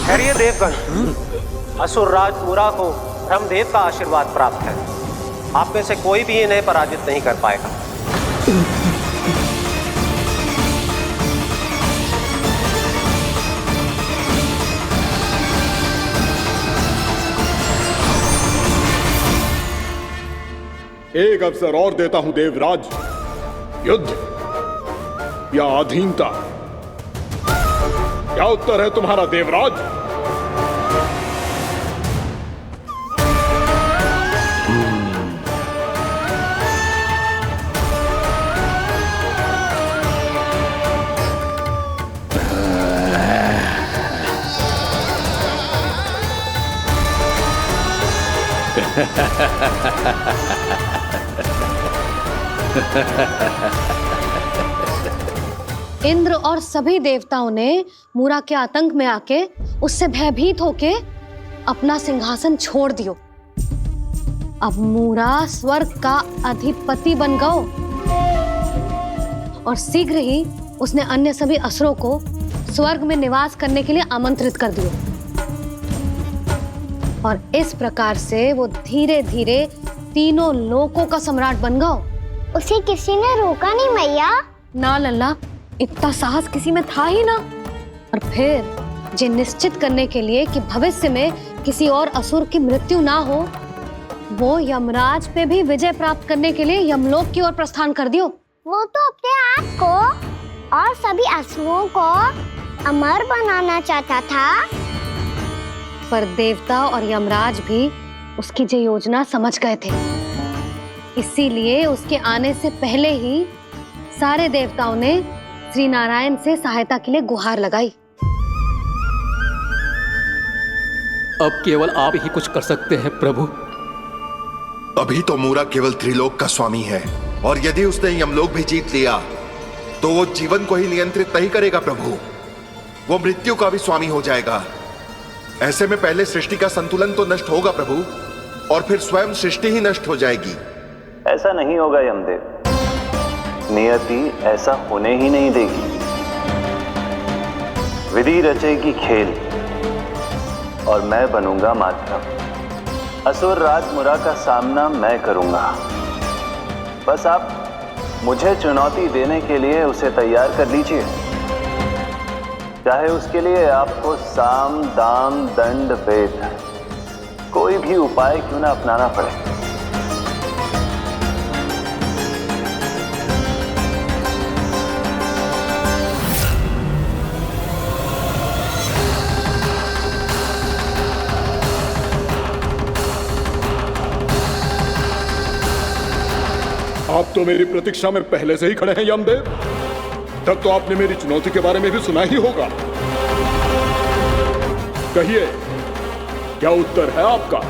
खैरिए देवगण, असुर राज मूरा को ब्रह्मदेव का आशीर्वाद प्राप्त है। आप में से कोई भी इन्हें पराजित नहीं कर पाएगा। एक अवसर और देता हूं देवराज। युद्ध या अधीनता, क्या उत्तर है तुम्हारा देवराज? इंद्र और सभी देवताओं ने मूरा के आतंक में आके उससे भयभीत होके अपना सिंहासन छोड़ दियो। अब मूरा स्वर्ग का अधिपति बन गयो और शीघ्र ही उसने अन्य सभी असुरों को स्वर्ग में निवास करने के लिए आमंत्रित कर दियो। और इस प्रकार से वो धीरे धीरे तीनों लोकों का सम्राट बन गयो। उसे किसी ने रोका नहीं मैया? ना लल्ला, इतना साहस किसी में था ही ना। और फिर ये निश्चित करने के लिए कि भविष्य में किसी और असुर की मृत्यु ना हो, वो यमराज पे भी विजय प्राप्त करने के लिए यमलोक की ओर प्रस्थान कर दियो। वो तो अपने आप को और सभी असुरों को अमर बनाना चाहता था। पर देवता और यमराज भी उसकी ये योजना समझ गए थे। इसीलिए उसके आने से पहले ही सारे देवताओं ने श्री नारायण से सहायता के लिए गुहार लगाई। अब केवल आप ही कुछ कर सकते हैं प्रभु। अभी तो मूरा केवल त्रिलोक का स्वामी है, और यदि उसने यमलोक भी जीत लिया तो वो जीवन को ही नियंत्रित नहीं करेगा प्रभु, वो मृत्यु का भी स्वामी हो जाएगा। ऐसे में पहले सृष्टि का संतुलन तो नष्ट होगा प्रभु, और फिर स्वयं सृष्टि ही नष्ट हो जाएगी। ऐसा नहीं होगा यमदेव, नियति ऐसा होने ही नहीं देगी। विधि रचेगी खेल और मैं बनूंगा माध्यम। असुर राज मुरा का सामना मैं करूंगा। बस आप मुझे चुनौती देने के लिए उसे तैयार कर लीजिए, चाहे उसके लिए आपको साम दाम दंड भेद कोई भी उपाय क्यों ना अपनाना पड़े। आप तो मेरी प्रतीक्षा में पहले से ही खड़े हैं यमदेव। तब तो आपने मेरी चुनौती के बारे में भी सुना ही होगा। कहिए, क्या उत्तर है आपका?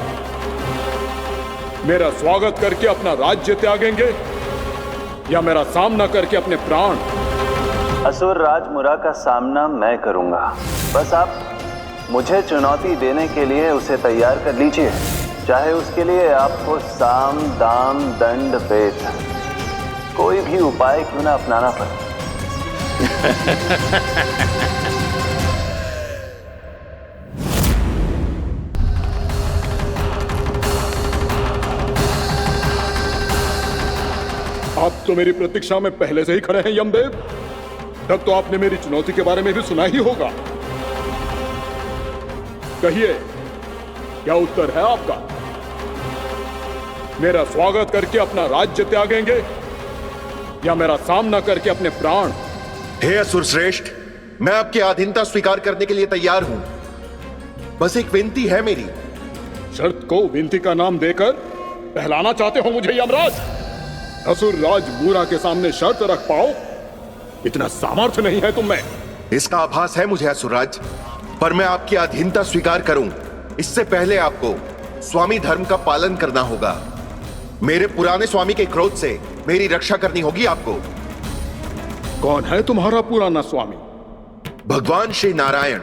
मेरा स्वागत करके अपना राज्य त्यागेंगे या मेरा सामना करके अपने प्राण? असुर राज मुरा का सामना मैं करूंगा। बस आप मुझे चुनौती देने के लिए उसे तैयार कर लीजिए, चाहे उसके लिए आपको साम दाम दंड भेद कोई भी उपाय क्यों ना अपनाना पड़े। आप तो मेरी प्रतीक्षा में पहले से ही खड़े हैं यमदेव। तब तो आपने मेरी चुनौती के बारे में भी सुना ही होगा। कहिए, क्या उत्तर है आपका? मेरा स्वागत करके अपना राज्य त्यागेंगे या मेरा सामना करके अपने प्राण? हे असुर श्रेष्ठ, मैं आपकी अधीनता स्वीकार करने के लिए तैयार हूं। बस एक विनती है मेरी। शर्त को विनती का नाम देकर पहलाना चाहते हो मुझे यमराज? असुर राज मूरा के सामने शर्त रख पाओ, इतना सामर्थ्य नहीं है तुम में। इसका आभास है मुझे असुरराज, पर मैं आपकी अधीनता स्वीकार करूं इससे पहले आपको स्वामी धर्म का पालन करना होगा। मेरे पुराने स्वामी के क्रोध से मेरी रक्षा करनी होगी आपको। कौन है तुम्हारा पुराना स्वामी? भगवान श्री नारायण।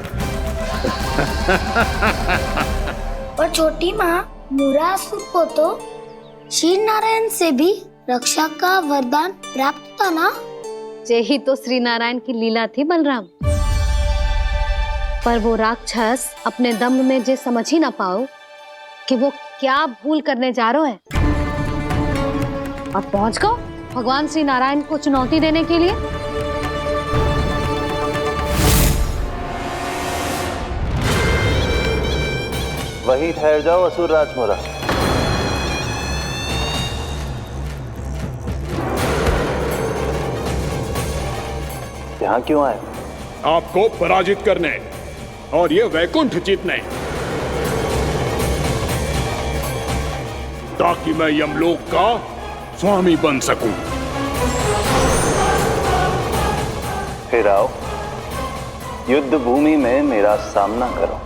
और छोटी माँ, मूरासुर को तो श्री नारायण से भी रक्षा का वरदान प्राप्त था ना? यही तो श्री नारायण की लीला थी बलराम। पर वो राक्षस अपने दम में जे समझ ही ना पाओ कि वो क्या भूल करने जा रहा है, और पहुंच गओ भगवान श्री नारायण को चुनौती देने के लिए। वही ठहर जाओ असुर राज मुरा। यहां क्यों आए? आपको पराजित करने और ये वैकुंठ जीतने, ताकि मैं यमलोक का स्वामी बन सकूं। फिर आओ, युद्ध भूमि में मेरा सामना करो।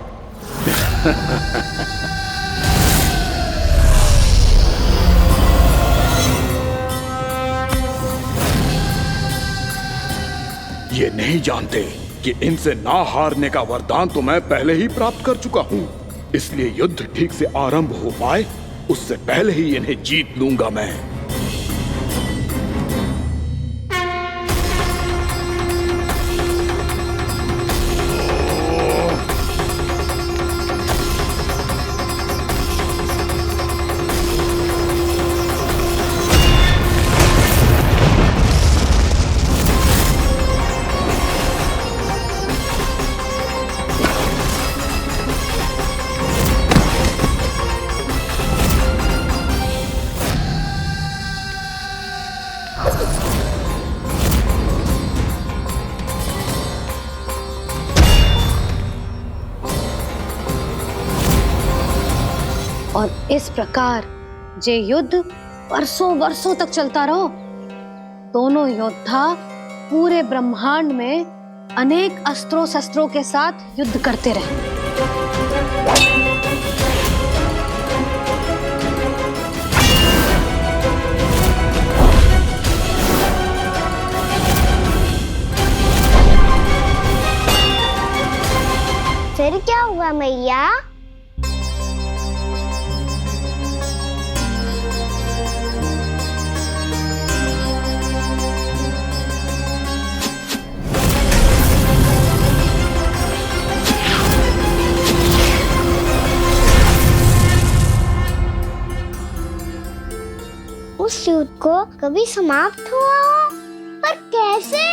ये नहीं जानते कि इनसे ना हारने का वरदान तो मैं पहले ही प्राप्त कर चुका हूँ। इसलिए युद्ध ठीक से आरंभ हो पाए उससे पहले ही इन्हें जीत लूंगा मैं। और इस प्रकार जे युद्ध वर्षों वर्षों तक चलता रहो। दोनों योद्धा पूरे ब्रह्मांड में अनेक अस्त्रों शस्त्रों के साथ युद्ध करते रहे। फिर क्या हुआ मैया? उस युद्ध को कभी समाप्त हुआ हो, पर कैसे?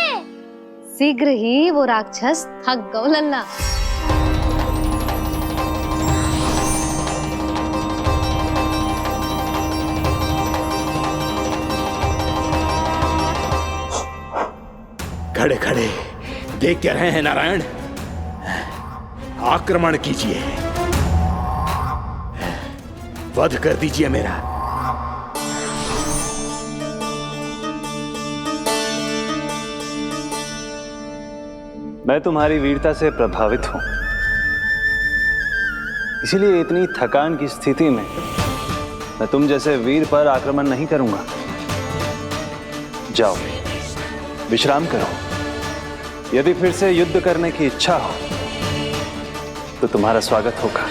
शीघ्र ही वो राक्षस थक गौ लल्ला। खड़े खड़े देख क्या रहे हैं नारायण? आक्रमण कीजिए, वध कर दीजिए मेरा। मैं तुम्हारी वीरता से प्रभावित हूं, इसीलिए इतनी थकान की स्थिति में मैं तुम जैसे वीर पर आक्रमण नहीं करूंगा। जाओ विश्राम करो। यदि फिर से युद्ध करने की इच्छा हो तो तुम्हारा स्वागत होगा।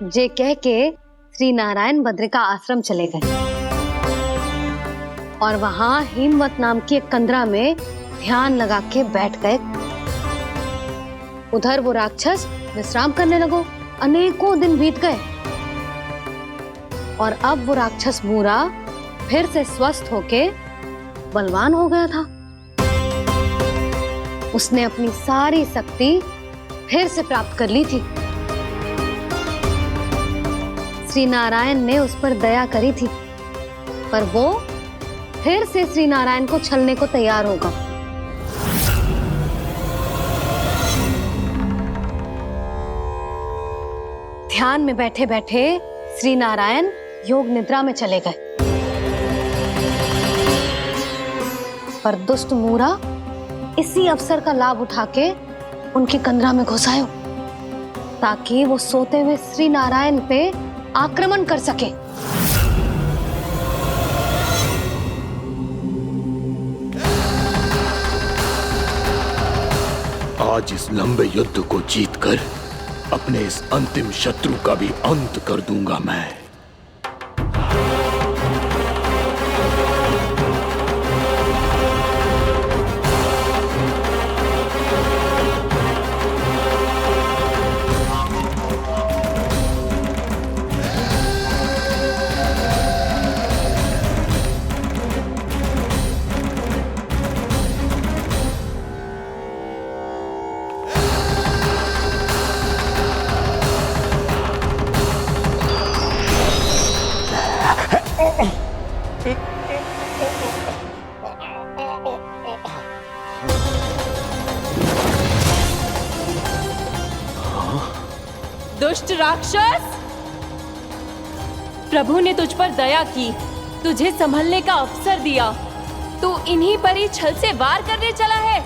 जे कह के श्री नारायण बद्री का आश्रम चले गए और वहां हिमवत नाम की एक कंदरा में ध्यान लगा के बैठ गए। उधर वो राक्षस विश्राम करने लगो। अनेकों दिन बीत गए और अब वो राक्षस मूरा फिर से स्वस्थ होके बलवान हो गया था। उसने अपनी सारी शक्ति फिर से प्राप्त कर ली थी। श्री नारायण ने उस पर दया करी थी, पर वो फिर से श्री नारायण को छलने को तैयार होगा। ध्यान में बैठे बैठे श्री नारायण योग निद्रा में चले गए, पर दुष्ट मूरा इसी अवसर का लाभ उठा के उनकी कंदरा में घुस आयो ताकि वो सोते हुए श्री नारायण पे आक्रमण कर सके। आज इस लंबे युद्ध को जीतकर अपने इस अंतिम शत्रु का भी अंत कर दूंगा मैं। दुष्ट राक्षस, प्रभु ने तुझ पर दया की, तुझे संभलने का अवसर दिया। तू इन्हीं पर ही छल से वार करने चला है।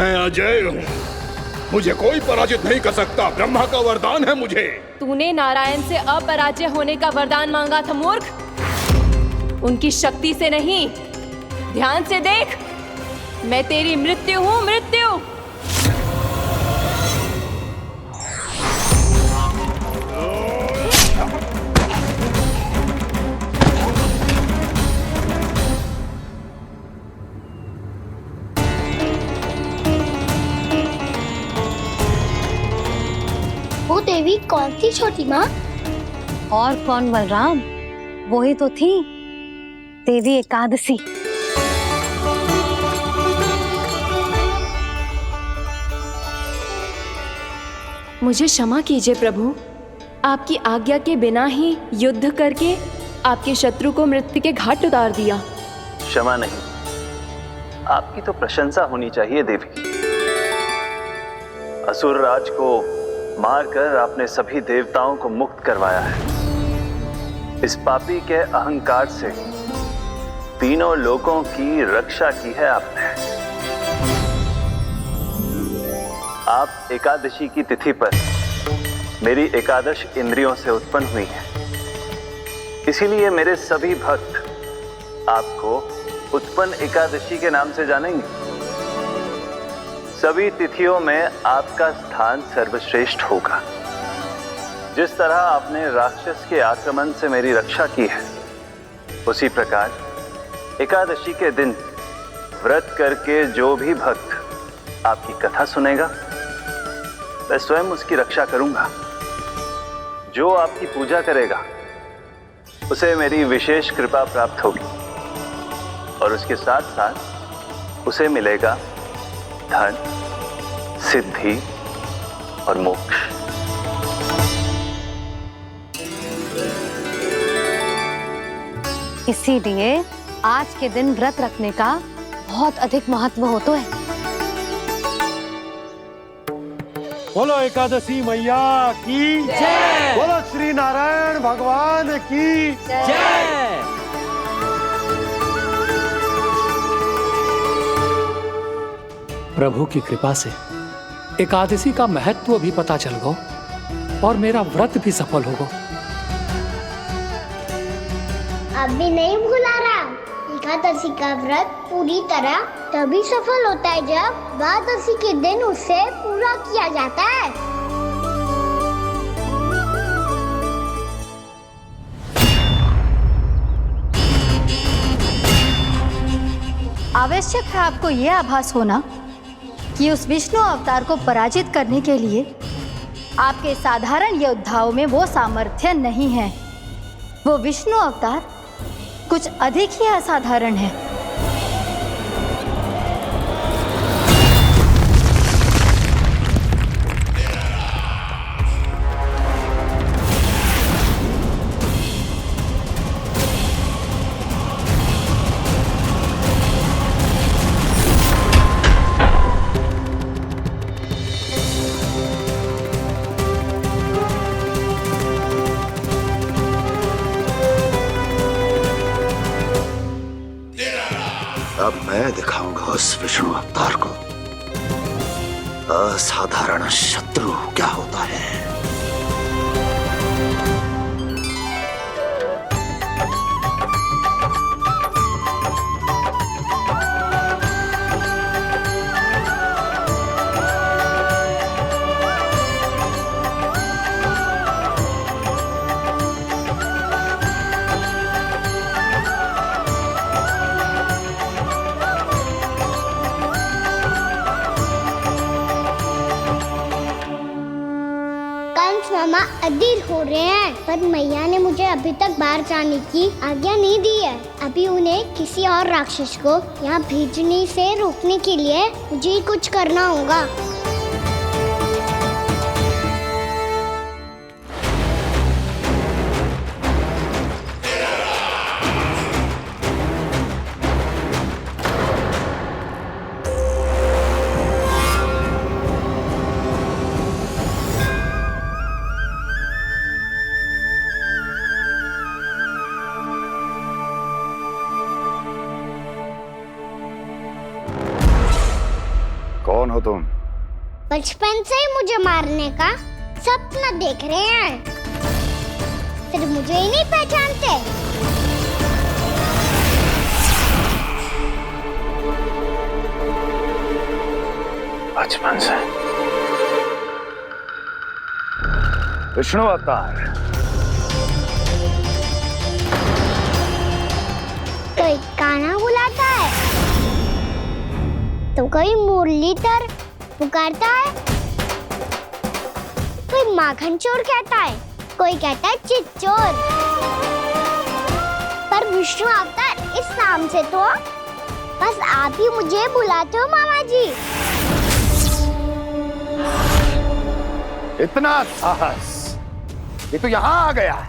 मैं अजय हूँ, मुझे कोई पराजित नहीं कर सकता। ब्रह्मा का वरदान है मुझे। तूने नारायण से अपराजय होने का वरदान मांगा था मूर्ख, उनकी शक्ति से नहीं। ध्यान से देख, मैं तेरी मृत्यु हूँ, मृत्यु। वो देवी कौन सी छोटी माँ? और कौन बलराम, वही तो थी देवी एकादशी। मुझे क्षमा कीजिए प्रभु, आपकी आज्ञा के बिना ही युद्ध करके आपके शत्रु को मृत्यु के घाट उतार दिया। क्षमा नहीं, आपकी तो प्रशंसा होनी चाहिए देवी। असुर राज को मारकर आपने सभी देवताओं को मुक्त करवाया है। इस पापी के अहंकार से तीनों लोकों की रक्षा की है आपने। आप एकादशी की तिथि पर मेरी एकादश इंद्रियों से उत्पन्न हुई हैं। इसीलिए मेरे सभी भक्त आपको उत्पन्न एकादशी के नाम से जानेंगे। सभी तिथियों में आपका स्थान सर्वश्रेष्ठ होगा। जिस तरह आपने राक्षस के आक्रमण से मेरी रक्षा की है, उसी प्रकार एकादशी के दिन व्रत करके जो भी भक्त आपकी कथा सुनेगा, मैं स्वयं उसकी रक्षा करूंगा। जो आपकी पूजा करेगा उसे मेरी विशेष कृपा प्राप्त होगी और उसके साथ साथ उसे मिलेगा धन, सिद्धि और मोक्ष। इसीलिए आज के दिन व्रत रखने का बहुत अधिक महत्व होता है। बोलो एकादशी मैया की जय। बोलो श्री नारायण भगवान की जय। प्रभु की कृपा से एकादशी का महत्व भी पता चल गया और मेरा व्रत भी सफल हो गया। अभी नहीं भूला राम, एकादशी का व्रत पूरी तरह तभी सफल होता है जब द्वादशी के दिन उसे पूरा किया जाता है। आवश्यक है आपको यह आभास होना कि उस विष्णु अवतार को पराजित करने के लिए आपके साधारण योद्धाओं में वो सामर्थ्य नहीं है। वो विष्णु अवतार कुछ अधिक ही असाधारण है। अब मैं दिखाऊंगा उस विष्णु अवतार को असाधारण शत्रु क्या होता है। मामा अधीर हो रहे हैं, पर मैया ने मुझे अभी तक बाहर जाने की आज्ञा नहीं दी है। अभी उन्हें किसी और राक्षस को यहाँ भेजने से रोकने के लिए मुझे कुछ करना होगा। कौन हो तुम? बचपन से ही मुझे मारने का सपना देख रहे हैं, फिर मुझे ही नहीं पहचानते। बचपन से विष्णु अवतार। कोई कान्हा बुलाता है तो कोई मुरलीधर पुकारता है, कोई माखन चोर कहता है, कोई कहता है चिच्चोर। पर विष्णु अवतार इस नाम से तो बस आप ही मुझे बुलाते हो मामा जी। इतना साहस, ये तो यहाँ आ गया।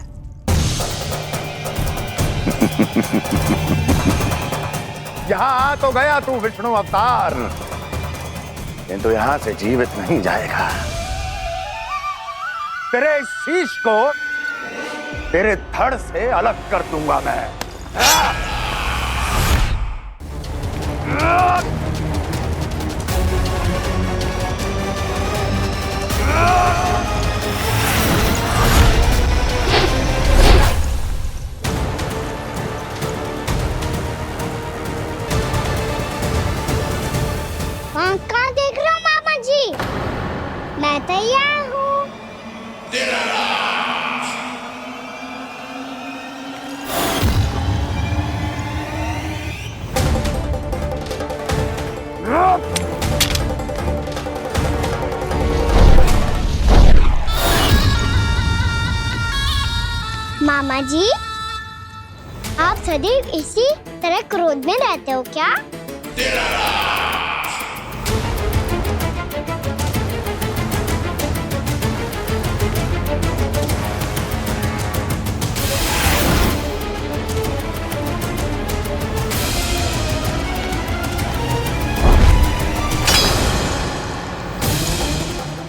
यहाँ आ तो गया तू विष्णु अवतार, किंतु यहाँ से जीवित नहीं जाएगा। तेरे इस शीश को तेरे धड़ से अलग कर दूंगा मैं। कहाँ देख रहे हो मामा जी? मैं तैयार हूँ। मामा जी, आप सदैव इसी तरह क्रोध में रहते हो क्या?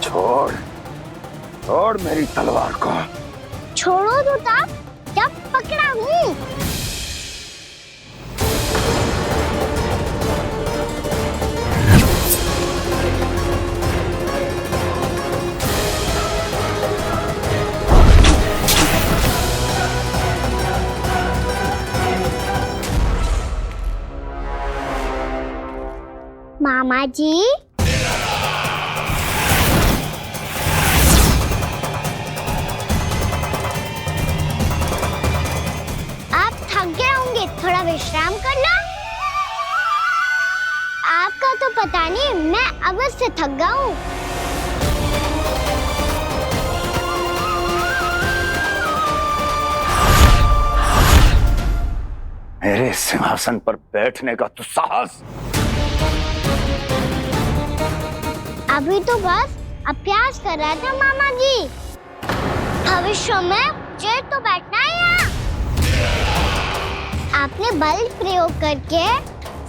छोड़, छोड़ मेरी तलवार को। छोड़ो तो तब जब पकड़ा हूँ। मामा जी, थोड़ा विश्राम कर लो। आपका तो पता नहीं, मैं अवश्य थक गया हूँ। मेरे सिंहासन पर बैठने का तो साहस। अभी तो बस अभ्यास कर रहा था मामा जी, भविष्य में मुझे तो बैठना है यहाँ। आपने बल प्रयोग करके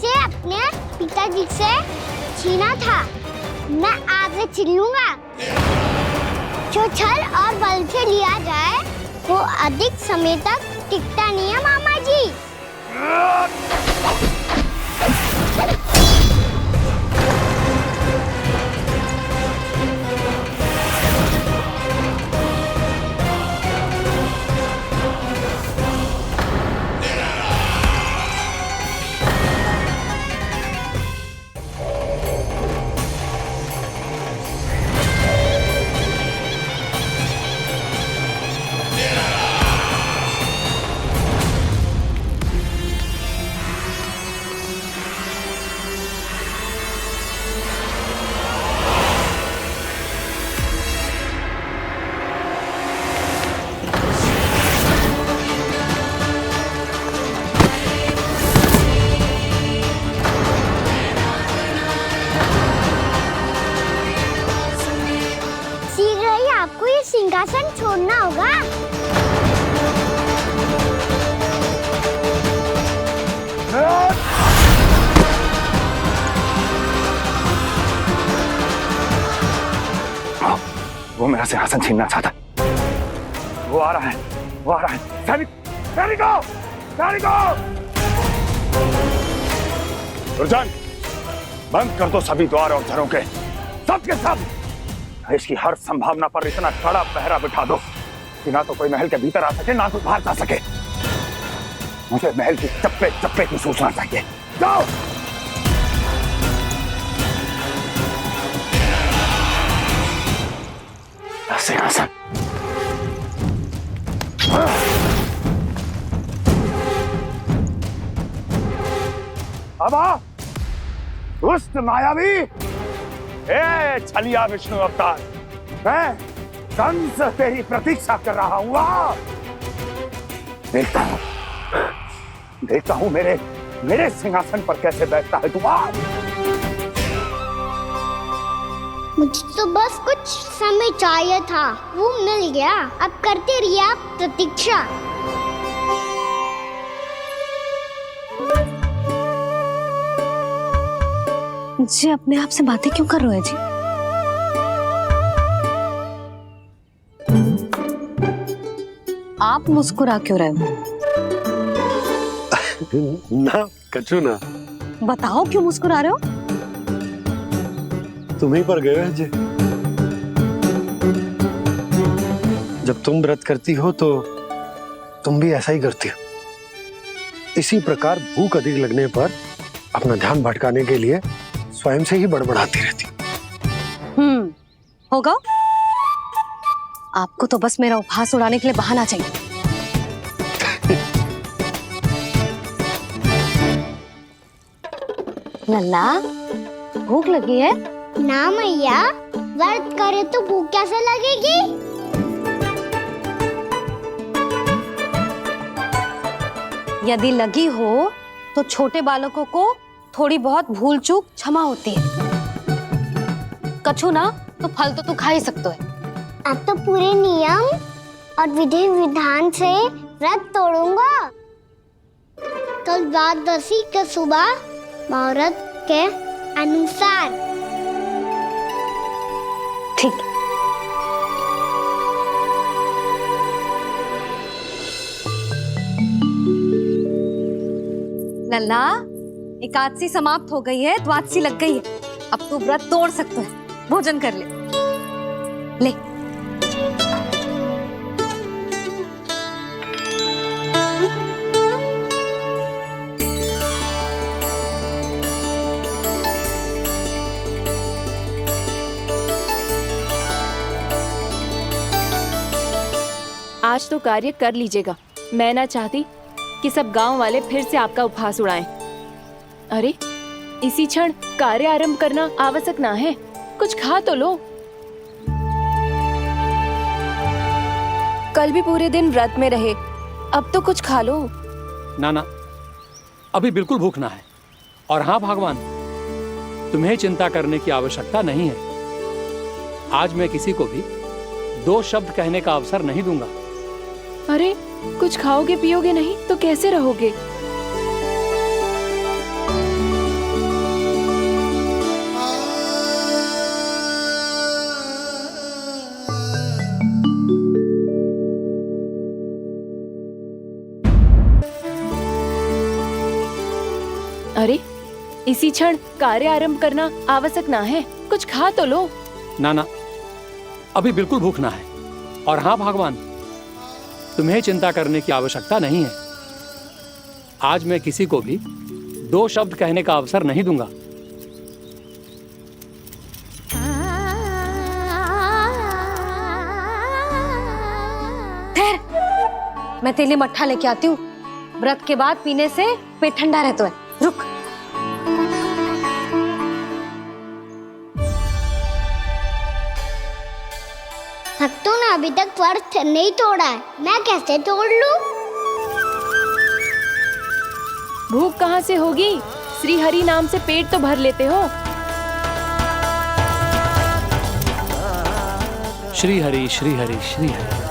से अपने पिताजी से छीना था, मैं आपसे छीन लूंगा। जो छल और बल से लिया जाए वो अधिक समय तक टिकता नहीं है मामा जी। सिंहासन छोड़ना होगा। वो मेरा सिंहासन छीनना चाहता है। वो आ रहा है, वो आ रहा है। सैनिकों! दुर्जन, बंद कर दो सभी द्वार और झरोखे, सब के सब। इसकी हर संभावना पर इतना कड़ा पहरा बिठा दो कि ना तो कोई महल के भीतर आ सके, ना कोई बाहर जा सके। मुझे महल की चप्पे चप्पे की सूचना चाहिए। जाओ। सिंहासन। अब आ, दुष्ट मायावी, ए छलिया विष्णु अवतार, मैं कंस तेरी प्रतीक्षा कर रहा हूं। आ, देखता हूं मेरे सिंहासन पर कैसे बैठता है तू। आ, मुझे तो बस कुछ समय चाहिए था, वो मिल गया। अब करते रहिए आप प्रतीक्षा। जी अपने आप से बातें क्यों कर रहे हो जी? आप मुस्कुरा क्यों रहे हो? ना कछु ना। बताओ क्यों मुस्कुरा रहे हो? तुम ही पर गए हैं जी। जब तुम व्रत करती हो तो तुम भी ऐसा ही करती हो। इसी प्रकार भूख अधिक लगने पर अपना ध्यान भटकाने के लिए स्वयं से ही बड़बड़ाती रहती। होगा। आपको तो बस मेरा उपहास उड़ाने के लिए बहाना चाहिए। लल्ला, भूख लगी है? ना मैया, व्रत करे तो भूख कैसे लगेगी? यदि लगी हो तो छोटे बालकों को थोड़ी बहुत भूल चूक क्षमा होती है। कछु ना तो फल तो तू खा ही सकते है। अब तो पूरे नियम और विधि विधान से व्रत तोड़ूंगा। कल द्वादशी के सुबह मुहूर्त के अनुसार। ठीक। लल्ला, एकादशी समाप्त हो गई है, द्वादशी लग गई है। अब तू व्रत तोड़ सकते है। भोजन कर ले। ले। आज तो कार्य कर लीजिएगा। मैं ना चाहती कि सब गांव वाले फिर से आपका उपहास उड़ाएं। अरे, इसी क्षण कार्य आरंभ करना आवश्यक ना है। कुछ खा तो लो। कल भी पूरे दिन व्रत में रहे, अब तो कुछ खा लो। ना, अभी बिल्कुल भूख ना है। और हाँ भगवान, तुम्हें चिंता करने की आवश्यकता नहीं है। आज मैं किसी को भी 2 शब्द कहने का अवसर नहीं दूंगा। अरे, कुछ खाओगे पियोगे नहीं तो कैसे रहोगे? अरे, इसी क्षण कार्य आरंभ करना आवश्यक ना है। कुछ खा तो लो। ना, अभी बिल्कुल भूख ना है। और हाँ भगवान, तुम्हें चिंता करने की आवश्यकता नहीं है। आज मैं किसी को भी 2 शब्द कहने का अवसर नहीं दूंगा। ठहर, मैं तेरे लिए मट्ठा लेके आती हूँ। व्रत के बाद पीने से पेट ठंडा रहता है। रुक। भक्तों ने अभी तक व्रत नहीं तोड़ा है, मैं कैसे तोड़ लूं? भूख कहाँ से होगी? श्री हरि नाम से पेट तो भर लेते हो। श्री हरि श्री हरि श्री हरि।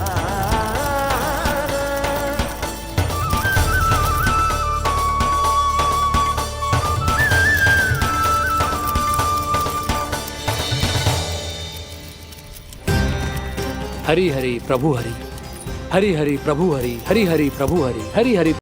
हरि हरि प्रभु हरि, हरि हरि प्रभु हरि, हरि हरि प्रभु हरि, हरि हरि